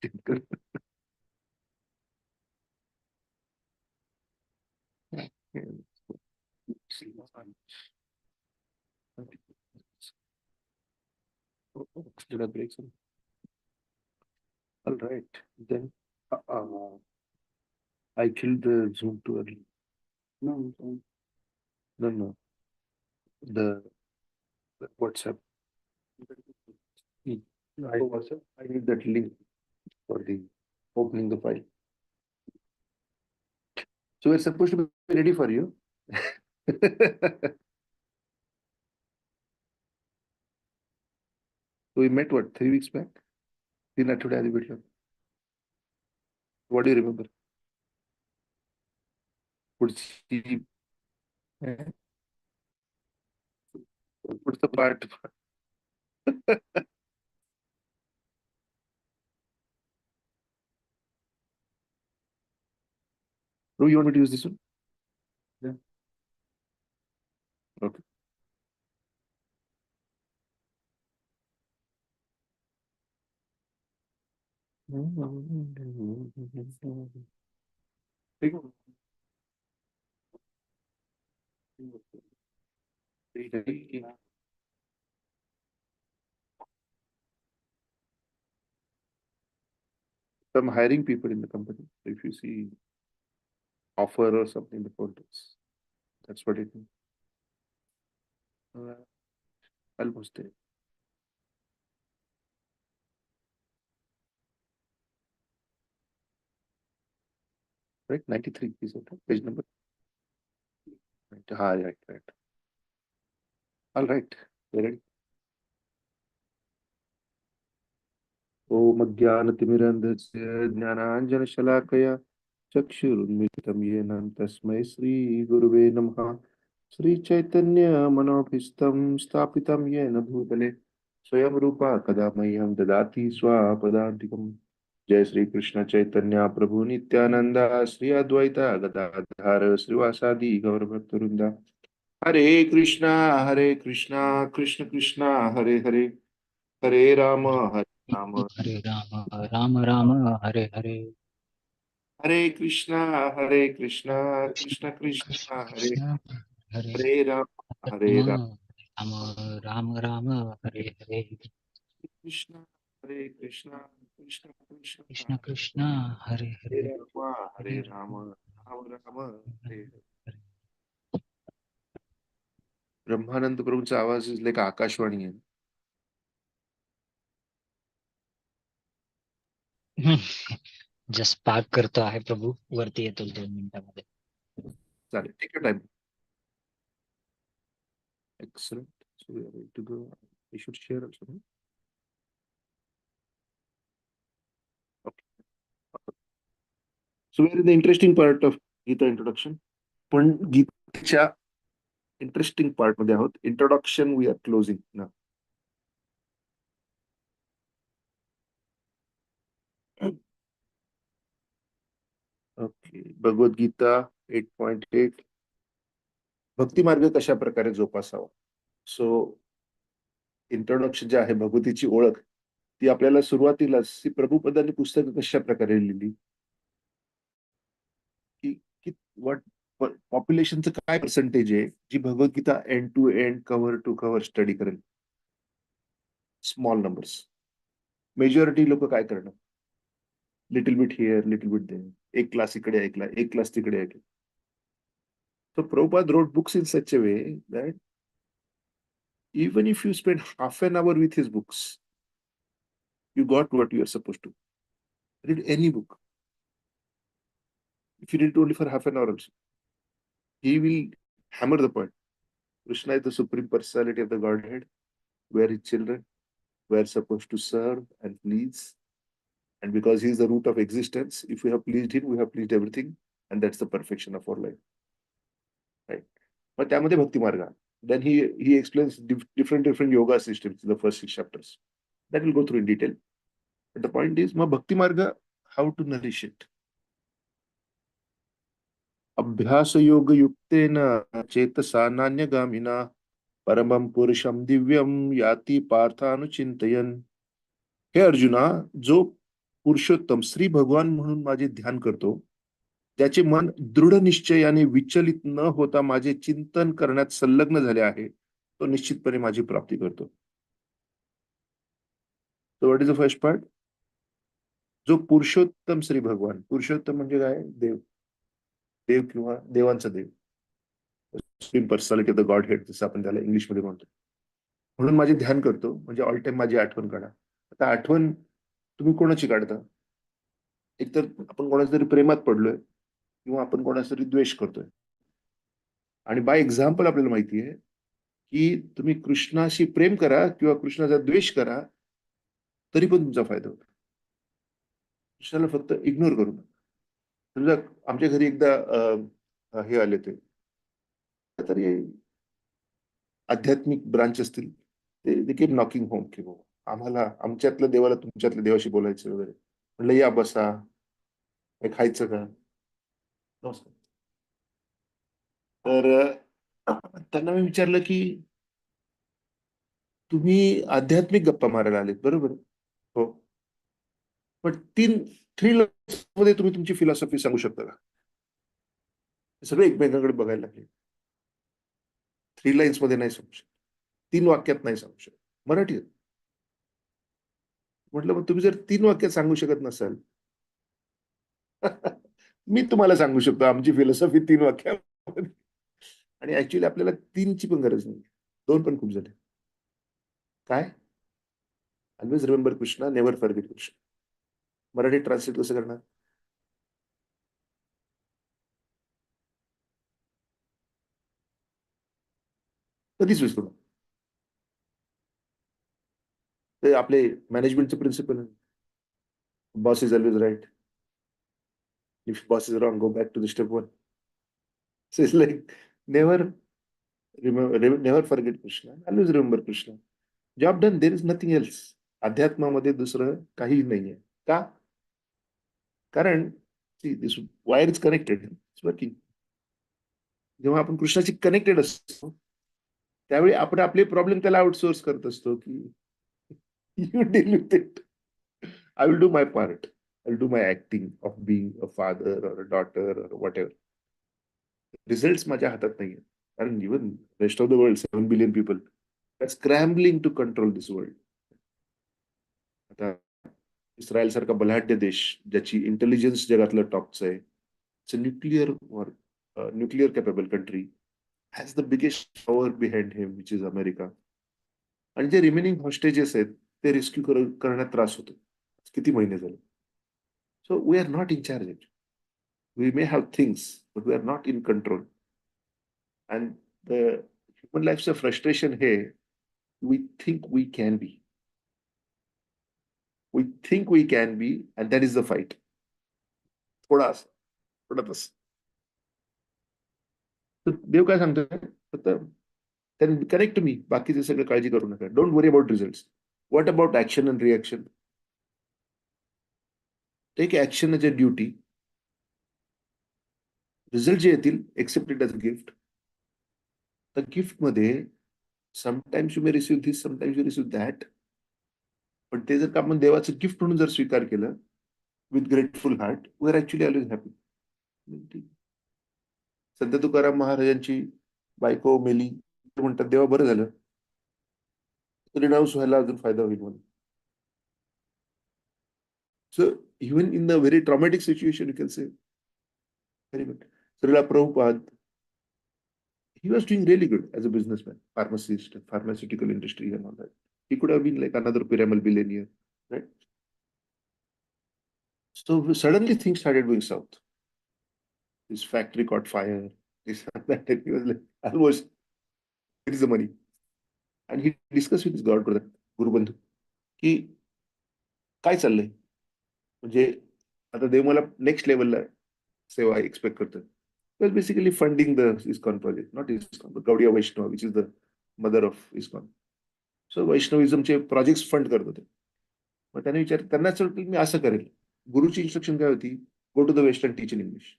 Did I break some? All right. Then I killed the Zoom too early. No, no, no. The, the WhatsApp. I need that link for the opening the file. So we're supposed to be ready for you. We met what, 3 weeks back? 3 आठवडे आधी भेटलो. What do you remember? पुढची पुढचं part. Bro, you want me to use this one? Yeah. Okay. ठीक है. So I'm hiring people in the company. So if you see offer or something before this, that's what it means. Almost there. Right? 93 is it? Page number. Right. Right. All right. We're ready. ओम अज्ञानतिमिरन्धस्य ज्ञानाञ्जनशलाकया चक्षुरुन्मिलितं येन तस्मै श्रीगुरुवे नमः. श्रीचैतन्यमनोभीष्टं स्थापितं येन भूतले स्वयं रूपा कदा मह्यं ददाति स्वापदान्तिकम्. जय श्री कृष्ण चैतन्य प्रभु नित्यानंद श्री अद्वैता गदाधर श्रीवासादि गौरभक्तवृंदा. हरे कृष्णा कृष्ण कृष्णा हरे हरे, हरे राम हरे राम राम राम हरे हरे, हरे कृष्णा कृष्ण कृष्ण हरे कृष्ण हरे हरे राम हरे राम राम राम राम हरे हरे, कृष्ण कृष्ण कृष्ण कृष्ण कृष्ण हरे हरे हरे, हरे हरे राम राम राम हरे हरे. हरे. ब्रह्मानंद प्रभूंचा आवाज लाईक आकाशवाणी आहे. जस्ट पार्क करतो आहे प्रभू, वरती येतो 2 मिनिटांमध्ये. चालेल, ठीक आहे. Time. Excellent. So we are ready to go. We should share also. No? Okay. So we are in the interesting part of Gita introduction. पण गीतेच्या इंटरेस्टिंग पार्ट मध्ये आहोत. इंट्रोडक्शन वी आर क्लोजिंग ना. ओके. भगवद्गीता 8.8. भक्ती मार्ग कशा प्रकारे जोपासावा. So introduction जे आहे, भगवतीची ओळख, ती आपल्याला सुरुवातीलाच प्रभुपदांनी पुस्तक कशा प्रकारे लिहिली, की व्हॉट पॉप्युलेशनचं काय पर्सेंटेज आहे जी Bhagavad Gita end to end cover to cover study करेल. Small numbers. मेजॉरिटी लोक काय करणार, little bit here little bit there, एक क्लास इकडे ऐकला, एक क्लास तिकडे ऐकला. So Prabhupada wrote books in such a way that even if you spend half an hour with his books, you got what you are supposed to. Read any book. If you read it only for half an hour also, he will hammer the point. Krishna is the supreme personality of the Godhead, where his children were supposed to serve and please. And because he is the root of existence, if we have pleased him, we have pleased everything. And that's the perfection of our life. Right? But त्यामध्ये भक्ती मार्ग. Then he explains different yoga systems in the first 6 chapters. That will go through in detail. But the point is, ma bhakti marga, how to nourish it. अभ्यास योग युक्तेन चेतसा नान्यगामिना परमं पुरुषम दिव्यम याति पार्थानुचिंतयन. हे अर्जुना, जो पुरुषोत्तम श्री भगवान म्हणून माझे ध्यान करतो, त्याचे मन दृढ निश्चयाने विचलित न होता माझे चिंतन करण्यात संलग्न झाले आहे, तो निश्चितपणे माझी प्राप्ती करतो. So what is the first part? जो पुरुषोत्तम श्री भगवान, पुरुषोत्तम म्हणजे काय? देव. देव किंवा देवांचा देव, supreme personality of the godhead, जसं आपण त्याला इंग्लिशमध्ये म्हणतो. म्हणून माझे ध्यान करतो, म्हणजे ऑल टाइम माझी आठवण काढा. आता आठवण तुम्ही कोणाची काढता? एकतर आपण कोणाच्या तरी प्रेमात पडलोय, किंवा आपण कोणाचा तरी द्वेष करतोय. आणि बाय एक्झाम्पल आपल्याला माहिती आहे की तुम्ही कृष्णाशी प्रेम करा किंवा कृष्णाचा द्वेष करा, तरी पण तुमचा फायदा होतो. कृष्णाला फक्त इग्नोर करू नका. समजा आमच्या घरी एकदा हे आले ते तरी आध्यात्मिक ब्रांच असतील, ते कीप नॉकिंग होम की बाबा आम्हाला आमच्यातल्या देवाला तुमच्यातल्या देवाशी बोलायचं वगैरे. म्हणलं या बसा, काही खायचं का? नमस्कार. तर त्यांना मी विचारलं की तुम्ही आध्यात्मिक गप्पा मारायला आलेत बरोबर? हो. पण 3 मध्ये तुम्ही तुमची फिलॉसॉफी सांगू शकता का? सगळे एकमेकांकडे बघायला लागले. 3 लाईन्स मध्ये नाही सांगू शकत. 3 वाक्यात नाही सांगू शकत. मराठीत. म्हटलं मग तुम्ही जर 3 वाक्यात सांगू शकत नसाल, मी तुम्हाला सांगू शकतो आमची फिलॉसॉफी 3 वाक्यामध्ये. आणि ऍक्च्युअली आपल्याला 3 ची पण गरज नाही. 2 पण खूप झाले. काय? Always remember Krishna, never forget Krishna. Marathi translate कसं करणार? कधीच विसरू नका. ते आपले मॅनेजमेंटचे प्रिन्सिपल आहे. Boss is always right. If boss is wrong, go back to the step 1. So it's like never never forget Krishna. Always remember Krishna. Job done. There is nothing else. अध्यात्मामध्ये दुसरं काही नाहीये. का? कारण see, this wire is connected. It's working. जेव्हा आपण कृष्णाशी connected असतो, त्यावेळी आपण आपले प्रॉब्लेम त्याला आउटसोर्स करत असतो की you deal with it. I will do my part. I will do my acting of being a father or a daughter or whatever. Result माझ्या हातात नाहीये. कारण even rest of the world 7 billion people scrambling to control this world. आता Israel सारखा बलाढ्य देश, ज्याची intelligence जगातलं टॉपचं आहे, it's a nuclear capable country, has the biggest power behind him which is America. आणि जे रिमेनिंग हॉस्टेजेस आहेत ते रेस्क्यू करण्यात त्रास होतो. किती महिने झाले. So we are not in charge. We may have things but we are not in control. And the human लाईफचं फ्रस्ट्रेशन हे we think we can be. We think we can be, and that is the fight. थोडा असं, थोडा तसं. तर देव काय सांगतोय? फक्त कनेक्ट मी, बाकीचे सगळं काळजी करू नका. Don't worry about result. What about action and reaction? Take action as a duty. Result जे येतील, accept it as a gift. तर गिफ्ट मध्ये sometimes you may receive this, sometimes you receive that. पण ते जर का आपण देवाचं गिफ्ट म्हणून जर स्वीकार केलं with grateful heart, we are actually always happy. Sant Tukaram महाराजांची बायको मेली, म्हणतात देवा बरं झालं, रिनाऊन्स व्हायला अजून फायदा होईल म्हणून. So even in the very traumatic situation you can say very good. Srila Prabhupada, he was doing really good as a businessman, pharmacist, pharmaceutical industry and all that. He could have been like another pyramid billionaire, right? So suddenly things started going south. His factory caught fire, this and that, and he was like almost, where is the money? And he discussed with his God brother, गुरुबंधू, की काय चाललंय, म्हणजे आता देव मला next लेवलला सेवा expect करतोय. was basically funding the ISKCON project, not ISKCON, but Gaudiya Vaishnava, which is the mother of ISKCON. So वैष्णविझमचे प्रोजेक्ट फंड करत होते. मग त्याने विचार, त्यांना असं वाटलं मी असं करेल. गुरुची इन्स्ट्रक्शन काय होती? Go to the west and teach in English.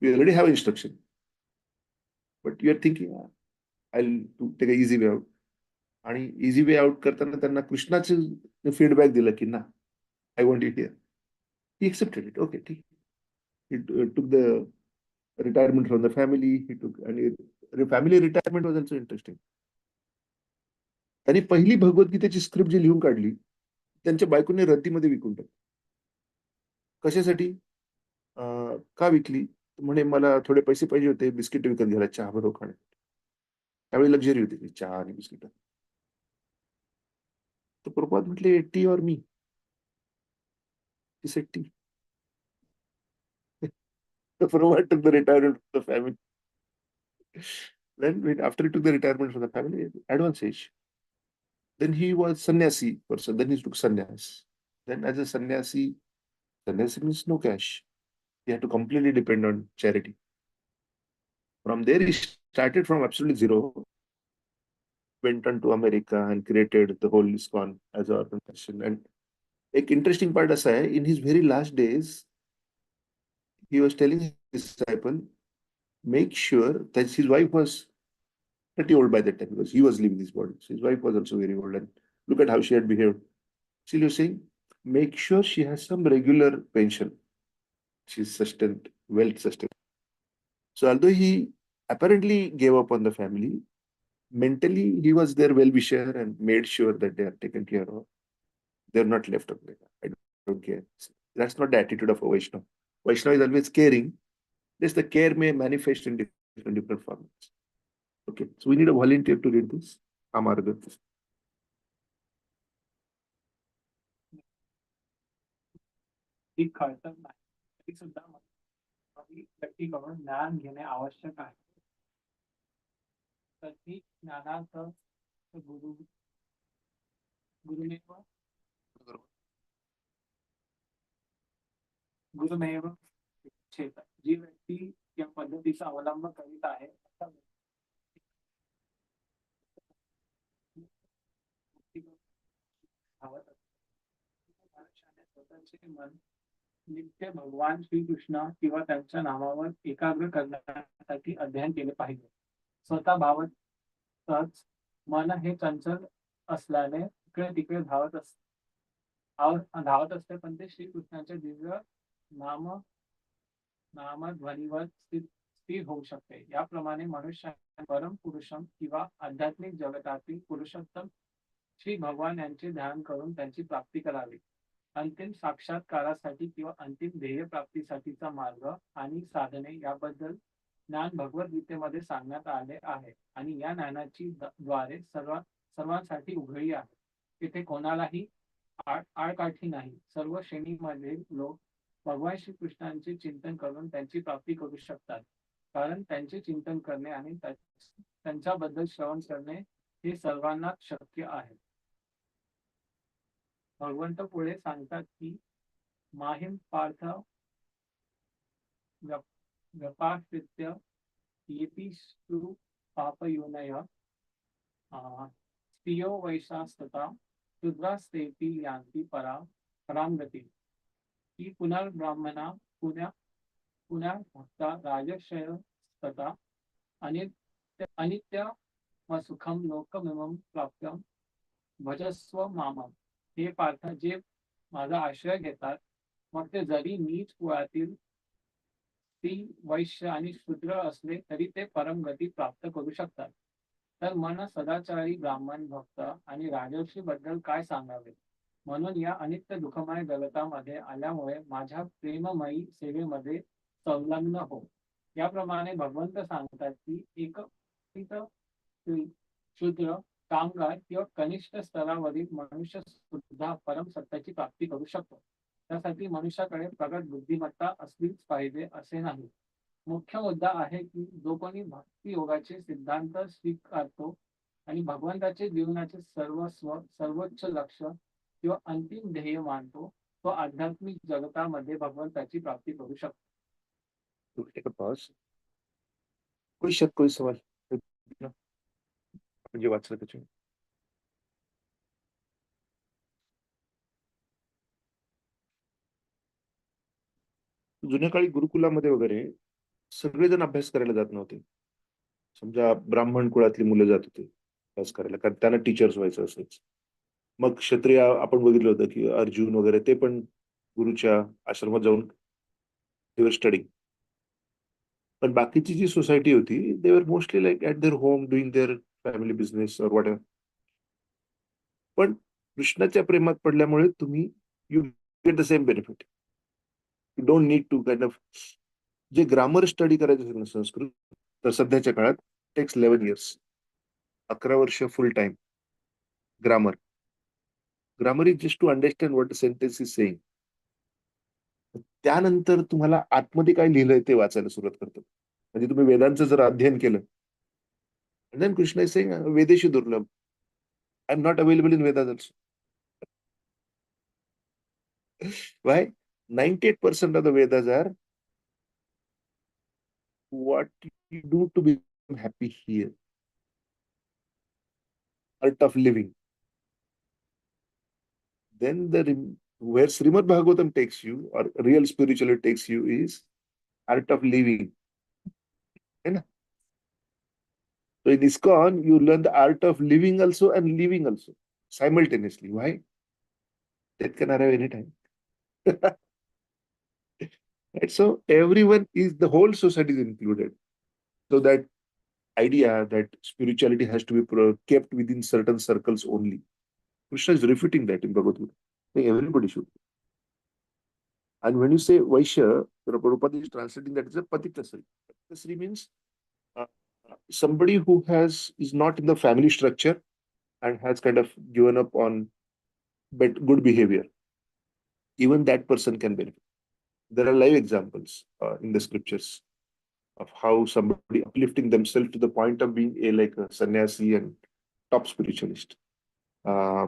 You already have instruction, but you are thinking I to take a easy way out. आणि इझी वे आउट करताना त्यांना कृष्णाचे फीडबॅक दिलं की ना, I want you here. He accepted it. Okay, ठीक. He took the retirement from the family. He took, and family retirement was also interesting. त्यांनी पहिली भगवद्गीतेची script जी लिहून काढली त्यांच्या बायकोने रद्दीमध्ये विकून टाकली. कशासाठी? का विकली? म्हणे मला थोडे पैसे पाहिजे होते, बिस्किट विकत घ्यायला चहा बरोबर खाण्यात. त्यावेळी लक्झरी होती ती चहा आणि बिस्किट. तर प्रभुपाद म्हटले टी और मी. He said tea. The Prabhupada took the retirement from the family. Then after he took the retirement from the family, advanced age. Then he was sannyasi person. Then he took sannyas. Then as a sannyasi means no cash. He had to completely depend on charity. From there, he started from absolutely zero, went on to America and created the whole ISKCON as an organization. And एक interesting part असा आहे, in his very last days, he was telling his disciple, make sure that his wife was pretty old by that time because he was leaving this body. So his wife was also very old, and look at how she had behaved. Still, you're saying, make sure she has some regular pension. She's sustained, well sustained. So although he apparently gave up on the family, mentally he was their well-wisher and made sure that they are taken care of. They're not left on like I don't care. That's not the attitude of a Vaishnava. Vaishnava is always caring. Yes, the care may manifest in different formats. Okay, so we need a volunteer to read this. Amarga. ही कळत नाही तरी सुद्धा व्यक्तीकडून ज्ञान घेणे आवश्यक आहे. तर ही ज्ञानार्थ गुरु गुरुमेव गुरुमेव क्षेत्र. जी व्यक्ती या पद्धतीचा अवलंब करीत आहे अशा स्वतःचे मन नित्य भगवान श्रीकृष्ण किंवा त्यांच्या नामावर एकाग्र करण्यासाठी अध्ययन केले पाहिजे. स्वतः भावतच मन हे चंचल असल्याने इकडे तिकडे धावत असते, पण ते श्रीकृष्णाच्या दिव्य नामध्वनीवर स्थिर होऊ शकते. याप्रमाणे मनुष्य परम पुरुषम किंवा आध्यात्मिक जगतातील पुरुषोत्तम श्री भगवान यांचे ध्यान करून त्यांची प्राप्ती करावी. अंतिम साक्षात्कारासाठी किंवा अंतिम ध्येय प्राप्तीसाठीचा मार्ग आणि साधने याबद्दल ज्ञान भगवद्गीतेमध्ये सांगण्यात आले आहे आणि या ज्ञानाची द्वारे सर्वांसाठी उघडी आहे. तिथे कोणालाही आडकाठी नाही. सर्व श्रेणीमधील लोक भगवान श्रीकृष्णांचे चिंतन करून त्यांची प्राप्ती करू शकतात, कारण त्यांचे चिंतन करणे आणि त्यांच्याबद्दल श्रवण करणे हे सर्वांनाच शक्य आहे. भगवंत पुढे सांगतात की माहिम पार्थ व्यपाश्रित्य येतिषु पापयोनय स्त्रियो वैशास्तता शूद्रास्तेपि यान्ति परां गती. ही पुनर्ब्राह्मणा पुनर्भक्ता राजर्षय तथा अनित्य व सुखम लोकमिमं प्राप्य भजस्व मामम. हे पार्थ, जे माझा आश्रय घेतात, मग ते जरी नीच कुळातील स्त्री, वैश्य आणि शूद्र असले तरी ते परमगती प्राप्त करू शकतात. तर मन सदाचारी ब्राह्मण, भक्त आणि राजर्षी बद्दल काय सांगावे. म्हणून या अनित्य दुःखमय जगतामध्ये आल्यामुळे माझ्या प्रेममयी सेवेमध्ये संलग्न हो. याप्रमाणे भगवंत सांगतात की एक शूद्र, कामगार किंवा कनिष्ठ स्तरावरील मनुष्य सुद्धा परम सत्याची प्राप्ती करू शकतो. त्यासाठी मनुष्याकडे प्रगत बुद्धिमत्ता असलीच पाहिजे असे नाही. मुख्य मुद्दा आहे की जो कोणी भक्ती योगाचे सिद्धांत स्वीकारतो आणि भगवंताचे जीवनाचे सर्वोच्च लक्ष किंवा अंतिम ध्येय मानतो, तो आध्यात्मिक जगतामध्ये भगवंताची प्राप्ती करू शकतो. कोई सवाल म्हणजे वाचलं त्याच्या जुन्या काळी गुरुकुलामध्ये वगैरे सगळेजण अभ्यास करायला जात नव्हते. समजा ब्राह्मण कुळातली मुलं जात होते अभ्यास करायला, कारण त्यांना टीचर्स व्हायचं असायचं. मग क्षत्रिय आपण बघितलं होतं की अर्जुन वगैरे ते पण गुरुच्या आश्रमात जाऊन स्टडी. पण बाकीची जी सोसायटी होती they were mostly like at their home doing their family business or what. पण कृष्णाच्या प्रेमात पडल्यामुळे तुम्ही you get the same benefit. You don't need to kind of जे ग्रामर स्टडी करायचं असेल ना संस्कृत तर सध्याच्या काळात टेक्स 11 इयर्स, 11 वर्ष full time grammar. Grammar is just to understand what sentence is saying. त्यानंतर तुम्हाला आतमध्ये काय लिहिलंय ते वाचायला सुरुवात करतो. म्हणजे तुम्ही वेदांचं जर अध्ययन केलं देन कृष्ण इज सेइंग वेदेशी दुर्लभ. I am not available in Vedas also. Why? 98% of the Vedas are what you do to become happy here. Art of living. Then where Srimad Bhagavatam takes you, or real spirituality takes you, is art of living. है ना? So in ISKCON, you learn the art of living also and living also simultaneously. Why? That can arrive anytime. Right? So everyone is, the whole society is included. So that idea that spirituality has to be kept within certain circles only. Krishna is refuting that in Bhagavad Gita. Saying everybody should. And when you say Vaishya, Prabhupada is translating that as a Patitasri. Patitasri means uh, somebody who is not in the family structure and has kind of given up on good behavior. Even that person can benefit. There are live examples in the scriptures of how somebody uplifting themselves to the point of being like a sannyasi and top spiritualist. Uh,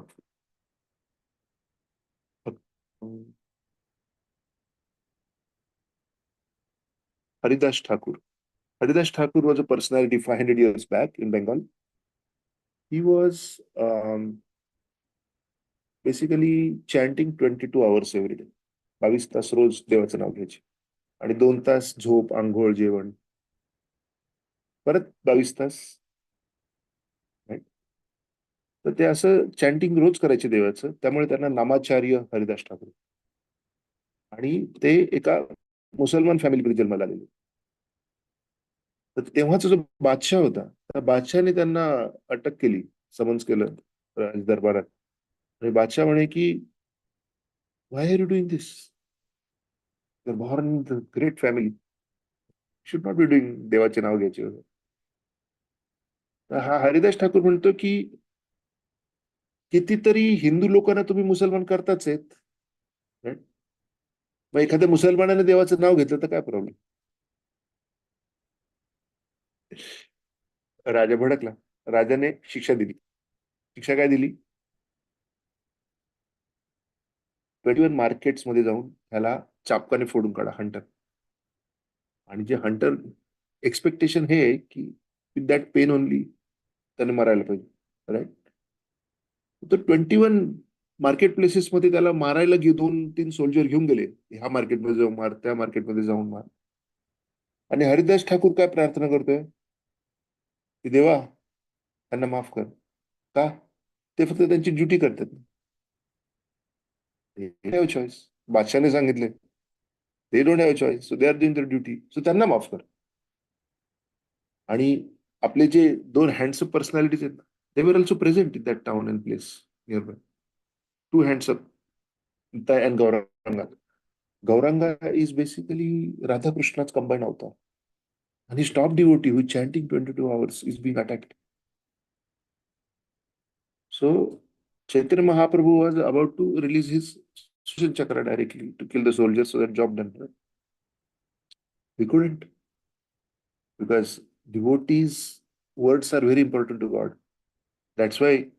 Haridas Thakur. Haridas Thakur was a personality 500 years back in Bengal. He was basically chanting 22 hours every day. 22 तास रोज देवाचं नाव घ्यायचे आणि 2 तास झोप, आंघोळ, जेवण, परत 22 तास. तर ते असं चॅन्टिंग रोज करायचे देवाचं. त्यामुळे त्यांना नामाचार्य हरिदास ठाकूर. आणि ते एका मुसलमान फॅमिलीमध्ये जन्माला आलेले. तर तेव्हाचा जो बादशाह होता त्या बादशाहने त्यांना अटक केली, समन्स केलं दरबारात. आणि बादशाह म्हणे की why are you doing this? You are born in the great family, should not be doing देवाचे नाव घ्यायचे वगैरे. तर हा हरिदास ठाकूर म्हणतो की कितीतरी हिंदू लोकांना तुम्ही मुसलमान करताच आहेत. मग एखाद्या मुसलमानाने देवाचं नाव घेतलं तर काय प्रॉब्लेम? राजा भडकला. राजाने शिक्षा दिली. शिक्षा काय दिली? 21 मार्केट्स मध्ये जाऊन ह्याला चापकाने फोडून काढा, हंटर. आणि जे हंटर एक्सपेक्टेशन हे आहे की विथ दॅट पेन ओनली त्याने मरायला पाहिजे. राईट? तर 21 मार्केट प्लेसेस मध्ये त्याला मारायला 2-3 सोल्जर घेऊन गेले. ह्या मार्केटमध्ये जाऊन मार, त्या मार्केटमध्ये जाऊन मार. आणि हरिदास ठाकूर काय प्रार्थना करतोय की देवा त्यांना माफ कर. का? ते फक्त त्यांची ड्युटी करतात. चॉईस. बादशाने सांगितले they don't have choice, so they are doing their duty, so त्यांना माफ कर. आणि आपले जे 2 हँडसम पर्सनॅलिटीज आहेत they were also present in that town and place nearby. 2 handsome and Gauranga. Gauranga is basically राधाकृष्णाच combine avatar. And his top devotee who is chanting 22 hours is being attacked. So Chaitanya Mahaprabhu was about to release his Susan Chakra directly to kill the soldiers, so that job done. Right? He couldn't, because devotees' words are very important to God. That's why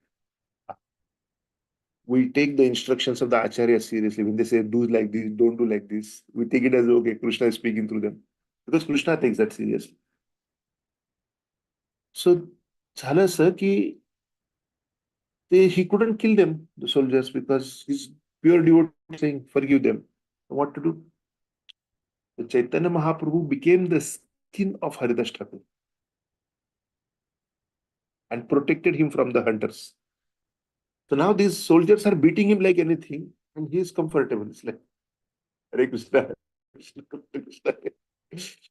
we take the instructions of the Acharya seriously. When they say do like this, don't do like this, we take it as okay, Krishna is speaking through them, because Krishna takes that seriously. So झालं असं की he couldn't kill them, the soldiers, because his pure devotee saying forgive them. What to do? The Chaitanya Mahaprabhu became the skin of Haridas Thakur and protected him from the hunters. So now these soldiers are beating him like anything, and he is comfortable. It's like, Hare Krishna, Hare Krishna, Hare Krishna.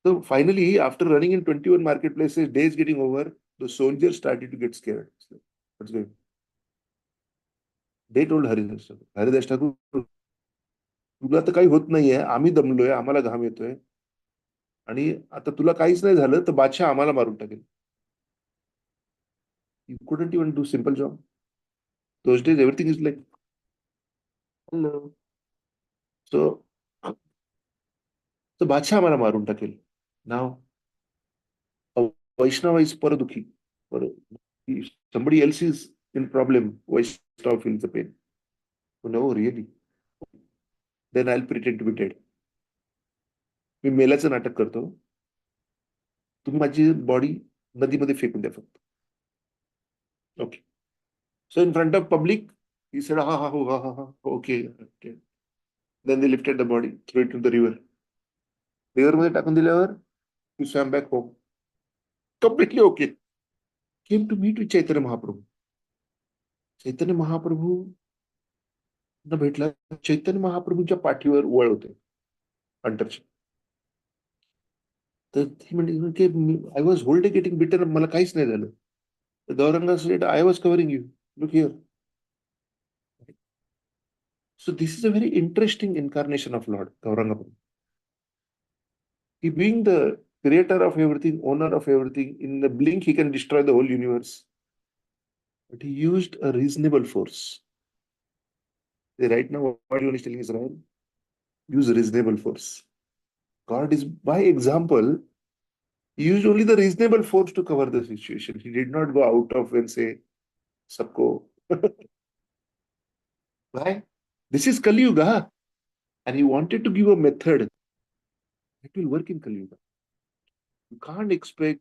So finally, after running in 21 marketplaces, days getting over, the soldiers started to get scared. It's like, what's going on? They told Haridas Thakur, तुला तर काही होत नाहीये, आम्ही दमलोय, आम्हाला घाम येतोय, आणि आता तुला काहीच नाही झालं तर बादशाह आम्हाला मारून टाकेल. You couldn't even do simple job. Those days, everything is like, hello. So, बादशाह आम्हाला मारून टाकेल. Now, a Vaishnava is paradukhi. If somebody else is in problem, Vaishnava feels the pain. Oh, no, really? Then I'll pretend to be dead. मी मेल्याचं नाटक करतो, तुम्ही माझी body नदीमध्ये फेकून द्या फक्त. Okay. So in front of public, he said, ha ha ha ha ha, okay, okay. Then they lifted the body, threw it to the river. River मध्ये टाकून दिल्यावर, he swam back home. Completely okay. Came to meet with Chaitanya Mahaprabhu. Chaitanya Mahaprabhu न भेटला. चैतन्य महाप्रभूंच्या पाठीवर वळ होते अंटरचे. तर ती म्हणजे की I was whole day getting bitter, मला काहीच नाही झालं. तर Gauranga said, I was covering you, look here. So this is a very interesting incarnation of Lord Gauranga Prabhu. He being the creator of everything, owner of everything, in the blink he can destroy the whole universe. But he used a reasonable force. Right now, what you are telling Israel? Use reasonable force. God is, by example, he used only the reasonable force to cover the situation. He did not go out of and say, Sabko. Why? This is Kali Yuga. And he wanted to give a method that will work in Kali Yuga. You can't expect,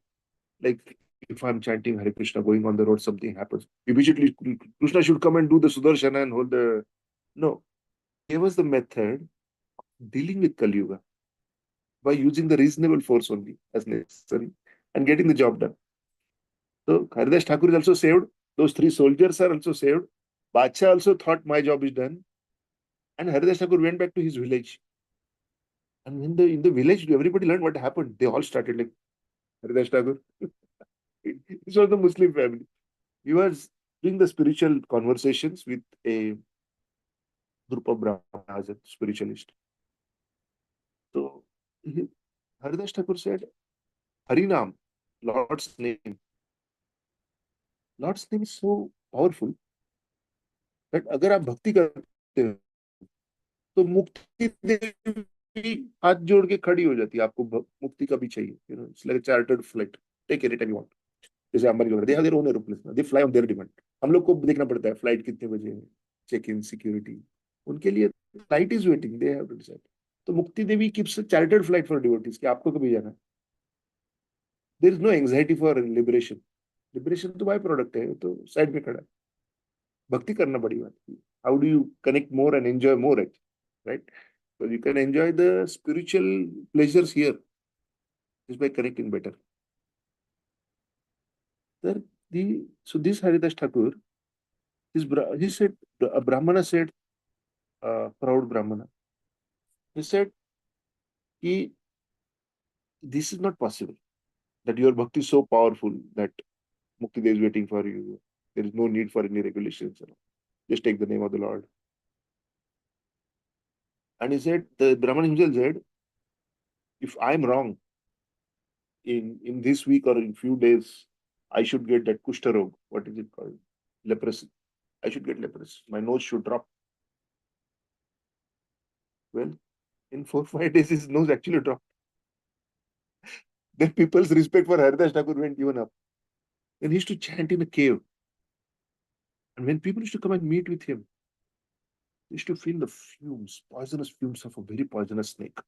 like, if I'm chanting Hare Krishna, going on the road, something happens. Immediately, Krishna should come and do the Sudarshana and hold the. No. He was the method of dealing with Kali Yuga by using the reasonable force only as necessary and getting the job done. So Haridas Thakur is also saved. Those three soldiers are also saved. Bacha also thought my job is done. And Haridas Thakur went back to his village. And in the village, everybody learned what happened. They all started like Haridas Thakur. This was the Muslim family. He was doing the spiritual conversations with a group of Brahmanas and spiritualists. So Haridas Thakur said, Harinam, Lord's name. Lord's name is so powerful that अगर आप भक्ति करते हो तो मुक्ति देवी हाथ जोड़ के खड़ी हो जाती है. आपको मुक्ति कभी चाहिए. It's like a chartered flight. Take anytime you want. जैसे अंबानी लोग, they have their own aeroplanes. They fly on their demand. हम लोग को देखना पड़ता है फ्लाइट कितने बजे है, चेक इन, सिक्योरिटी. उनके लिए flight is waiting, they have to decide. तो Mukti Devi keeps a chartered flight for devotees कि आपको कभी जाना है. There is no anxiety for liberation. Liberation तो बाय प्रोडक्ट है, तो साइड में खड़ा है. भक्ति करना बड़ी बात है. How do you connect more and enjoy more, right? So you can enjoy the spiritual pleasures here just by connecting better. So this Haridas Thakur, he said, a Brahmana said, proud Brahmana, he said, this is not possible, that your bhakti is so powerful that Mukti Dev is waiting for you. There is no need for any regulations. Just take the name of the Lord. And he said, the Brahman himself said, if I'm wrong, in this week or in few days, I should get that Kushtarog. What is it called? Leprosy. I should get leprosy. My nose should drop. Well, in 4-5 days, his nose actually dropped. Then people's respect for Haridas Thakur went even up. Then he used to chant in a cave. And when people used to come and meet with him, they used to feel the fumes, poisonous fumes of a very poisonous snake.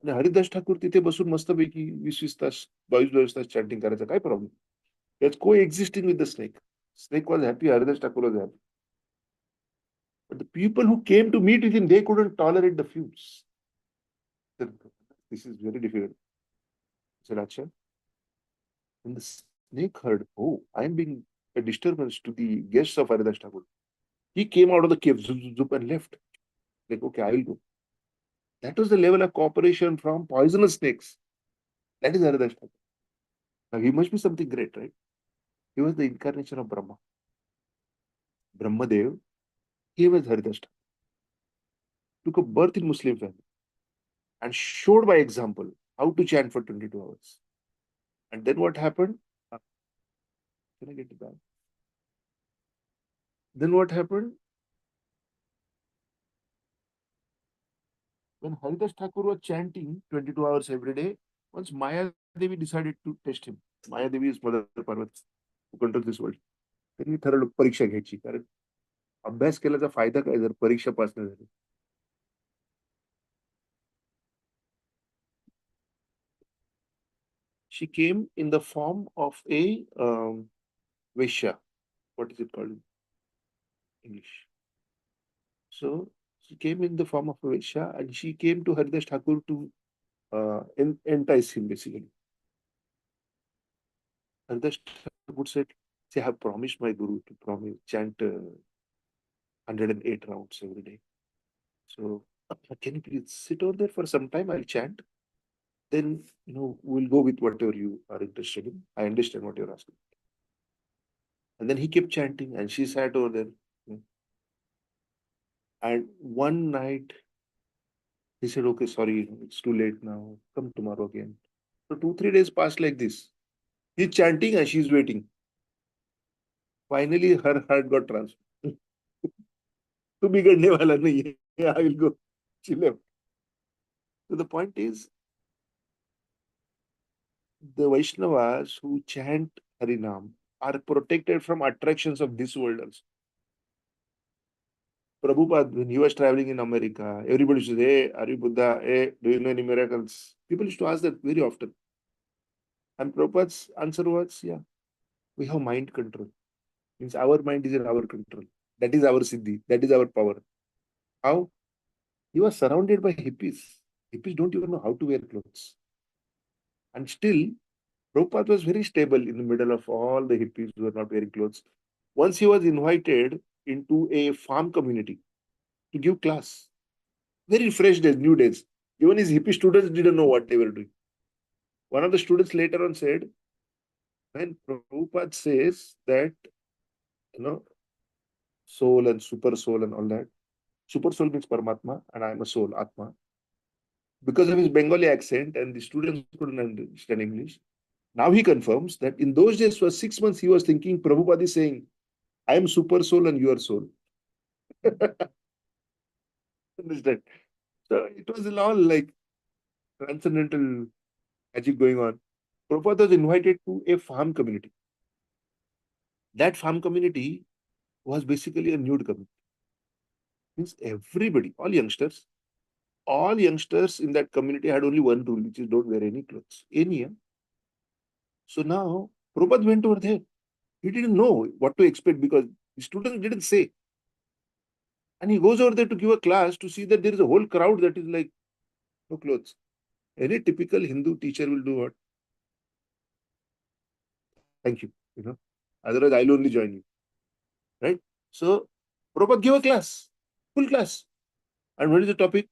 आणि हरिदास ठाकूर तिथे बसून मस्तपैकी 20-20 तास, 22-22 तास chanting करायचा, काय problem? That's coexisting with the snake. Snake was happy, Haridas Thakur was happy. But the people who came to meet with him, they couldn't tolerate the fumes. This is very difficult. I said, Acha. And the snake heard, oh, I am being a disturbance to the guests of Haridas Thakur. He came out of the cave, zup, zup, zup, and left. Like, okay, I will go. That was the level of cooperation from poisonous snakes. That is Haridas Thakur. Now, he must be something great, right? He was the incarnation of Brahma. Brahmadev came as Haridas Thakur, took a birth in Muslim family, and showed by example how to chant for 22 hours. And then what happened? Can I get it back? Then what happened? When Haridas Thakur was chanting 22 hours every day, once Maya Devi decided to test him. Maya Devi is Mother Parvati, who controls this world. त्यांनी ठरवलं परीक्षा घ्यायची, कारण अभ्यास केल्याचा फायदा काय जर परीक्षा पास नाही झाली. She came in the form of a Vaishya. What is it called in English? So she came in the form of a Vaishya, and she came to Haridas Thakur to entice him, basically. Haridas Thakur said, "See, I have promised my guru to chant 108 rounds every day. So can you please sit over there for some time? I'll chant. Then, we'll go with whatever you are interested in. I understand what you're asking." And then he kept chanting, and she sat over there. And one night, he said, "Okay, sorry, it's too late now. Come tomorrow again." So 2, 3 days passed like this. He's chanting and she's waiting. Finally, her heart got transferred. "Tu bigadne wala nahi hai. I will go." She left. So the point is, the Vaishnavas who chant Harinam are protected from attractions of this world also. Prabhupada, when he was traveling in America, everybody used to say, "Hey, are you Buddha? Hey, do you know any miracles?" People used to ask that very often. And Prabhupada's answer was, "Yeah, we have mind control. Means our mind is in our control. That is our siddhi. That is our power." How? He was surrounded by hippies. Hippies don't even know how to wear clothes. And still, Prabhupada was very stable in the middle of all the hippies who were not wearing clothes. Once he was invited into a farm community to give class. Very fresh days, new days. Even his hippie students didn't know what they were doing. One of the students later on said, when Prabhupada says that, soul and super soul and all that, super soul means Paramatma, and I am a soul, Atma. Because of his Bengali accent and the students couldn't understand English, now he confirms that in those days, for 6 months, he was thinking Prabhupada is saying, "I am super soul and you are soul." Understand? So it was all like transcendental magic going on. Prabhupada was invited to a farm community. That farm community was basically a nude community. Means everybody, all youngsters in that community had only one rule, which is don't wear any clothes. Any. So now Prabhupada went over there. He didn't know what to expect because the students didn't say. And he goes over there to give a class to see that there is a whole crowd that is like, no clothes. Any typical Hindu teacher will do what? Thank you. Otherwise I'll only join you. Right? So Prabhupada gave a class, full class. And what is the topic?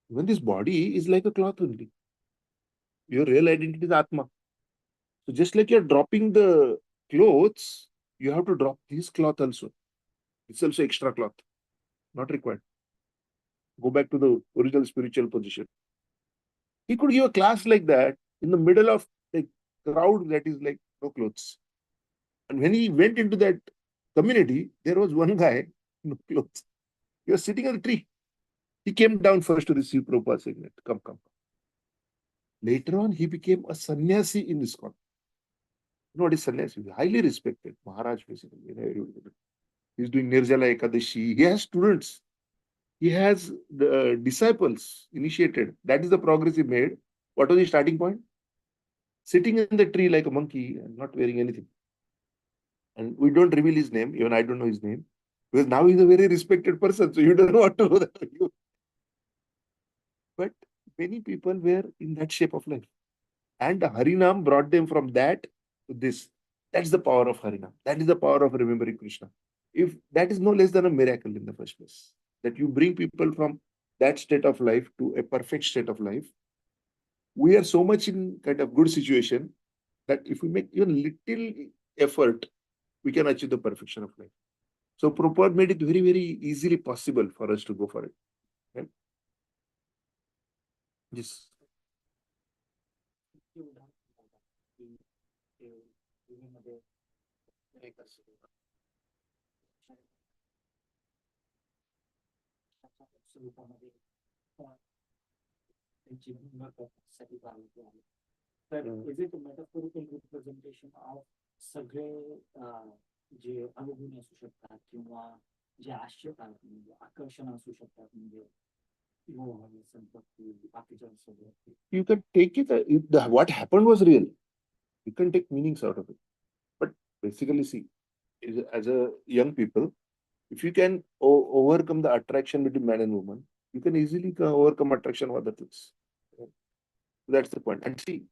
When this body is like a cloth only. Your real identity is Atma. So just like you're dropping the clothes, you have to drop this cloth also. It's also extra cloth. Not required. Go back to the original spiritual position. He could give a class like that in the middle of a crowd that is like no clothes. And when he went into that community, there was one guy, no clothes. He was sitting on a tree. He came down first to receive Prabhupada's signet. Come, come. Later on, he became a sannyasi in this convent. You know what is sannyasi? Highly respected. Maharaj, basically. He's doing Nirjala Ekadashi. He has students. He has the disciples initiated. That is the progress he made. What was his starting point? Sitting in the tree like a monkey and not wearing anything. And we don't reveal his name. Even I don't know his name. Because now he's a very respected person. So you don't know what to know that. But many people were in that shape of life. And Harinam brought them from that to this. That's the power of Harinam. That is the power of remembering Krishna. If that is no less than a miracle in the first place, that you bring people from that state of life to a perfect state of life. We are so much in kind of good situation that if we make even little effort, we can achieve the perfection of life. So Prabhupada made it very, very easily possible for us to go for it. Right? Yes. Is it a metaphorical representation of सगळे जे अवगुण असू शकतात किंवा जे आश्चर्य म्हणजे आकर्षण असू शकतात म्हणजे संपत्ती बाकीच्या You can take it, what happened was real. You can take meanings out of it. But basically, see, as a young people, if you can overcome the attraction between man and woman, you can easily overcome attraction of other things. That's the point. And see,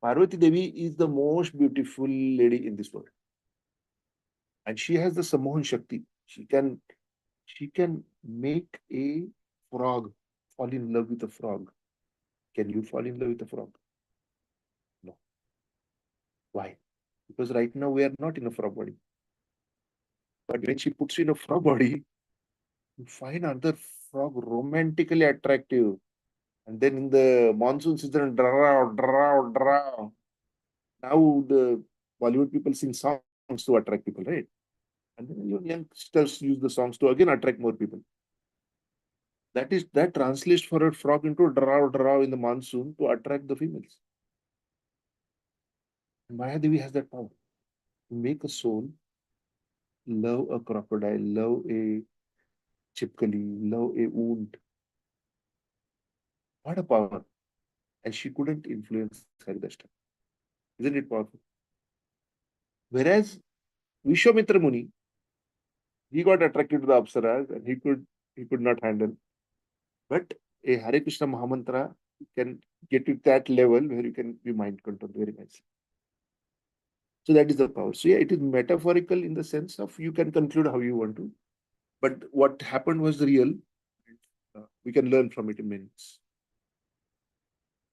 Parvati Devi is the most beautiful lady in this world. And she has the Samohan Shakti. She can make a frog fall in love with a frog. Can you fall in love with a frog? No. Why? Because right now we are not in a frog body. But when she puts you in a frog body, you find another frog romantically attractive. And then in the monsoon season, draw, draw, draw. Now the Bollywood people sing songs to attract people, right? And then even youngsters use the songs to again attract more people. That translates for a frog into draw, draw in the monsoon to attract the females. And Mayadevi has that power to make a soul love a crocodile, love a chipkali, love a wound. What a power. And she couldn't influence Haridashta. Isn't it powerful? Whereas Vishwamitra Muni, he got attracted to the Apsaras and he could not handle. But a Hare Krishna Mahamantra can get to that level where you can be mind controlled very nicely. So that is the power. So yeah, it is metaphorical in the sense of you can conclude how you want to. But what happened was real. We can learn from it in minutes.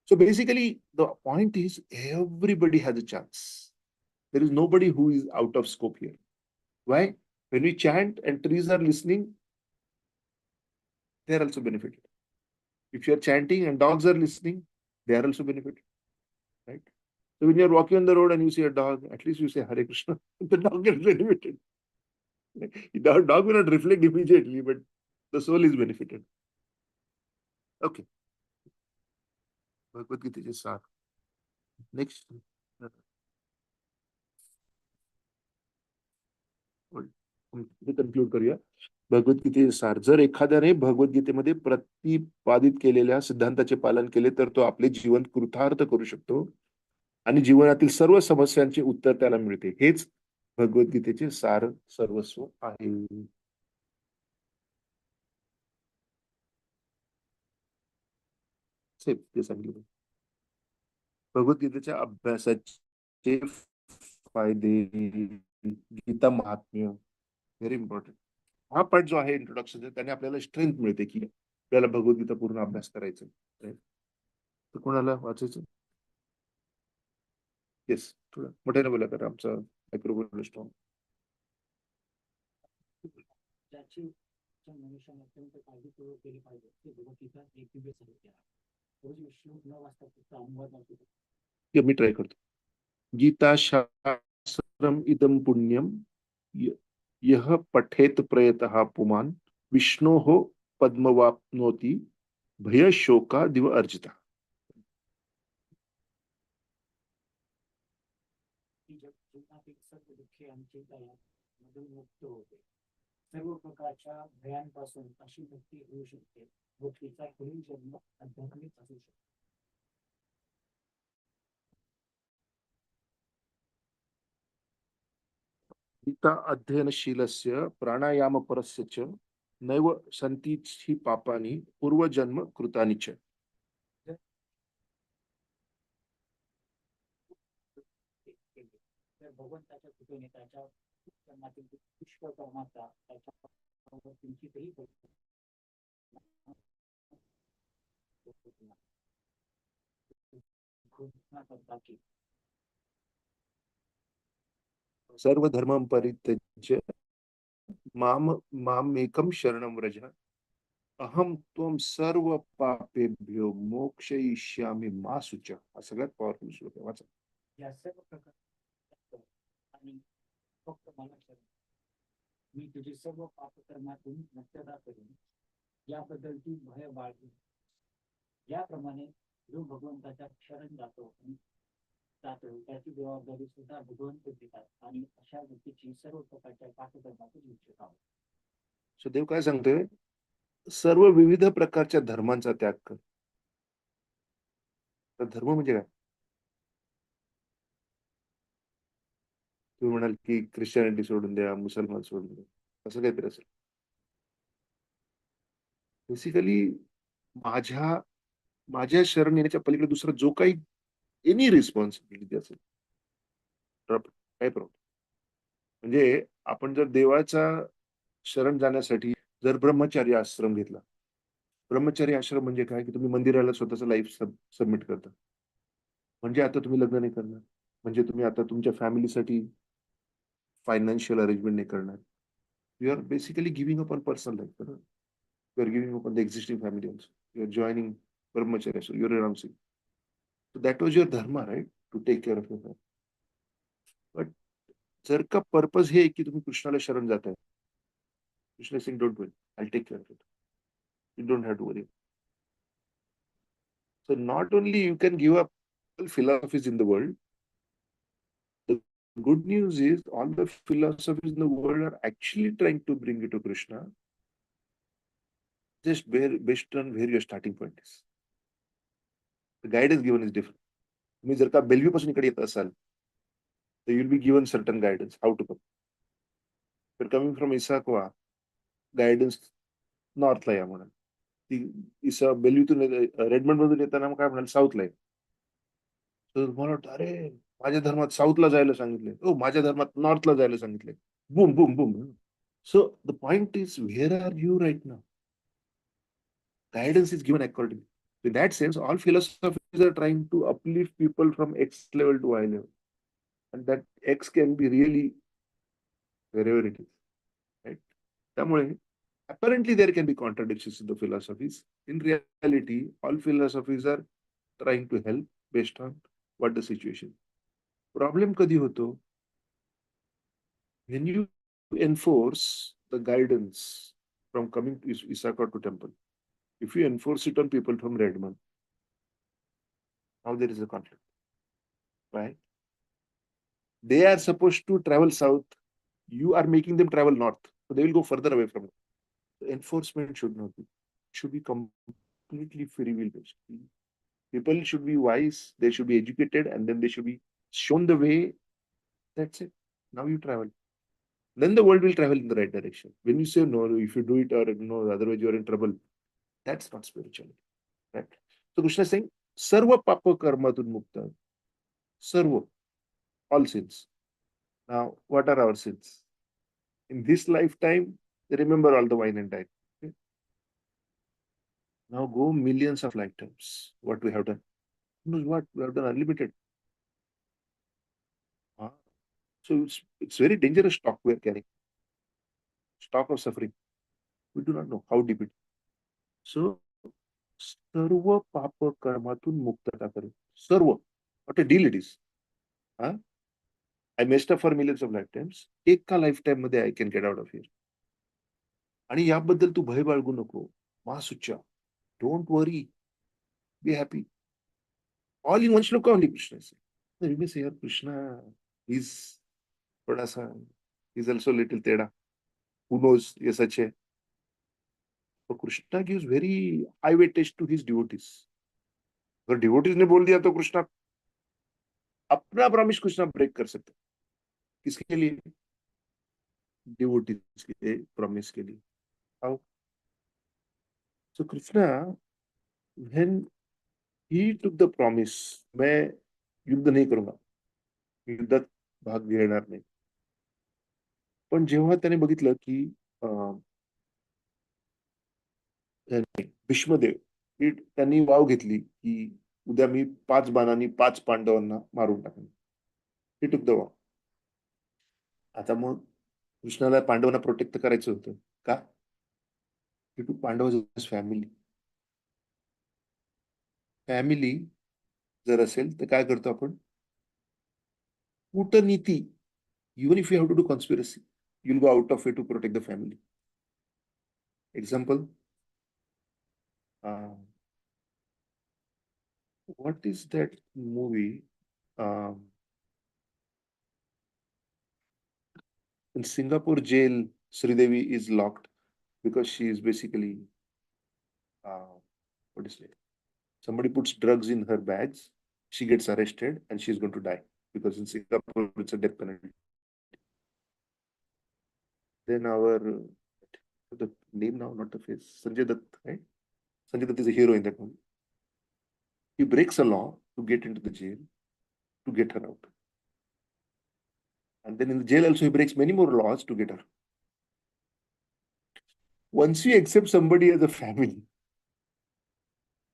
So basically, the point is everybody has a chance. There is nobody who is out of scope here. Why? When we chant and trees are listening, they are also benefited. If you are chanting and dogs are listening, they are also benefited. Right? So when you are walking on the road and you see a dog, at least you say Hare Krishna, the dog gets benefited. The dog will not reflect immediately, but the soul is benefited. Okay. Bhagavad Gita sar. Next. Conclude करूया. भगवद्गीतेचे सार. जर एखाद्याने भगवद्गीतेमध्ये प्रतिपादित केलेल्या सिद्धांताचे पालन केले तर तो आपले जीवन कृतार्थ करू शकतो आणि जीवनातील सर्व समस्यांचे उत्तर त्याला मिळते. हेच भगवद्गीतेचे सार सर्वस्व आहे. ते सांगितलं. भगवद्गीतेच्या अभ्यासाचे फायदे, गीता महात्म्य, व्हेरी इम्पॉर्टंट. हा पार्ट जो आहे इंट्रोडक्शन, त्याने आपल्याला स्ट्रेंथ मिळते की आपल्याला भगवद्गीता पूर्ण अभ्यास करायचा. तर कोणाला वाचायचं? येस, थोडं मोठ्याने बोला तर आमचा मायक्रोफोन स्ट्रॉंग. मनुष्याने अत्यंत काळजीपूर्वक केली पाहिजे ते भगवद्गीता एक दिवस रोज विष्णू न वाचता फक्त अनुवाद वाचतो. मी ट्राय करतो. गीता शास्त्रम इदम पुण्यम यह पठेत प्रयतः पुमान विष्णोः पद्मवाप्नोति भय शोका दिव अर्जिता. सर्व दुःखे आणि चिंता मधून मुक्त होते. सर्व प्रकारच्या भयांपासून अशी मुक्ती होऊ शकते व तिचा पुढील जन्म आध्यात्मिक असू शकतो. गीता अध्ययनशीलस्य प्राणायामपरस्य च नैव सन्ति पापानि पूर्वजन्म कृतानि च. भगवंताच्या कृपेने त्याच्या कर्मातील पुष्कळ कर्माचा त्याच्या किंचितही घोषणा करता की सर्व धर्मं परित्यज्य मामेकं शरणं व्रज अहम त्वं सर्व पापेभ्यो मोक्षयिष्यामि मा शुचः. हा सगळ्यात पॉवरफुल श्लोक आहे, वाचा. या सर्व प्रकार आणि फक्त मला शरण मी तुझी सर्व पापकर्मातून मुक्तता करून याबद्दल तू भय बाळगून याप्रमाणे जो भगवंताच्या शरण जातो त्याची जबाबदारी सुद्धा भगवंत देतात आणि अशा व्यक्तीची सर्व प्रकारच्या पापकर्मातून मुक्तता होते. सो देव काय सांगतोय, सर्व विविध प्रकारच्या धर्मांचा त्याग कर. तर धर्म म्हणजे काय? तुम्ही म्हणाल की ख्रिश्चनिटी सोडून द्या, मुसलमान सोडून द्या, असं काहीतरी असेल. बेसिकली माझ्या शरण येण्याच्या पलीकडे दुसरा जो काही एनी रिस्पॉन्सिबिलिटी असेल, काय प्रॉब्लेम. म्हणजे आपण जर देवाचा शरण जाण्यासाठी जर ब्रह्मचारी आश्रम घेतला, ब्रह्मचारी आश्रम म्हणजे काय, की तुम्ही मंदिराला स्वतःचं लाईफ सबमिट करता. म्हणजे आता तुम्ही लग्न नाही करणार, म्हणजे तुम्ही आता तुमच्या फॅमिलीसाठी फायनान्शियल अरेंजमेंट नाही करणार. You are basically giving up on personal life. बरोबर, you are giving up on the existing family also. You are joining brahmacharya, so you are renouncing. So that was your dharma, right? To take care of your family. But जर का purpose हे की तुम्ही कृष्णाला शरण जाताय, Krishna saying don't worry, I take care of it, you don't have to worry. So not only you can give up all philosophies in the world, the good news is all the philosophies in the world are actually trying to bring you to Krishna, just based on where your starting point is. The guidance given is different. तुम्ही जर का Belvieu पासून इकडे येत असाल, तर you'll be given certain guidance how to come. If you're coming from Issaquah, guidance नॉर्थला या म्हणा. ती बेलव्यूतून रेडमंड मधून येताना मग काय म्हणाल, साऊथला आहे. तर मला वाटतं, अरे माझ्या धर्मात साऊथला जायला सांगितले, ओ माझ्या धर्मात नॉर्थला जायला सांगितले. Boom boom boom. So the point is, where are you right now? Guidance is given accordingly. In that sense, all philosophies are trying to uplift people from X level to Y level. And that X can be really wherever it is. Right? त्यामुळे apparently there can be contradictions in the philosophies. In reality, all philosophies are trying to help based on what the situation. Problem कधी होतो? When you enforce the guidance from coming to Issaquah to temple, if you enforce it on people from Redmond, now there is a conflict. Right? They are supposed to travel south. You are making them travel north. So they will go further away from it. The enforcement should not be. It should be completely free will based. People should be wise. They should be educated, and then they should be shown the way. That's it. Now you travel. Then the world will travel in the right direction. When you say no, if you do it or no, otherwise you are in trouble. That's not spirituality. Right? So Krishna is saying, Sarva Papa Karmatun Mukta. Sarva. All sins. Now, what are our sins? In this lifetime, remember all the wine and dine. Okay? Now go millions of lifetimes. What we have done? Who knows what? We have done unlimited. So it's very dangerous stock we are carrying. Stock of suffering. We do not know how deep it is. So, सर्व पाप कर्मातून मुक्तता करेल. सर्व. What a deal it is. Huh? I messed up for millions of lifetimes. एका lifetime मध्ये I can get out of here. आणि याबद्दल तू भय बाळगू नको. मा Sucha. Don't worry. Be happy. All in one shloka only, Krishna said. No, you may say, Krishna is थोड़ा सा, he's also little teda. Who knows? ये सच है. So Krishna gives very high weightage to his devotees. अगर devotees ने बोल दिया तो कृष्णा अपना प्रॉमिस कृष्णा ब्रेक कर सकता. किसके लिए? Devotees के लिए, प्रॉमिस के लिए. How? So Krishna, when he took the promise, मैं युद्ध नहीं करूंगा, युद्धात भाग घेणार नाही. पण जेव्हा त्याने बघितलं की भीष्मदेव ही त्यांनी वाव घेतली की उद्या मी 5 बाणांनी 5 पांडवांना मारून टाकेन. ही टूक द वाव. आता मग कृष्णाला पांडवांना प्रोटेक्ट करायचं होतं का? To Pandav family. फॅमिली जर असेल तर काय करतो आपण? कूटनीती. Even if you have to do conspiracy, you'll go out of way to protect the family. Example, what is that movie? In Singapore jail, Sridevi is locked because she is basically, what is it? Somebody puts drugs in her bags, she gets arrested, and she's going to die because in Singapore it's a death penalty. Then the name now, not the face, Sanjay Dutt, right? Sanjay Dutt is a hero in that movie. He breaks a law to get into the jail to get her out. And then in the jail also he breaks many more laws to get her. Once you accept somebody as a family,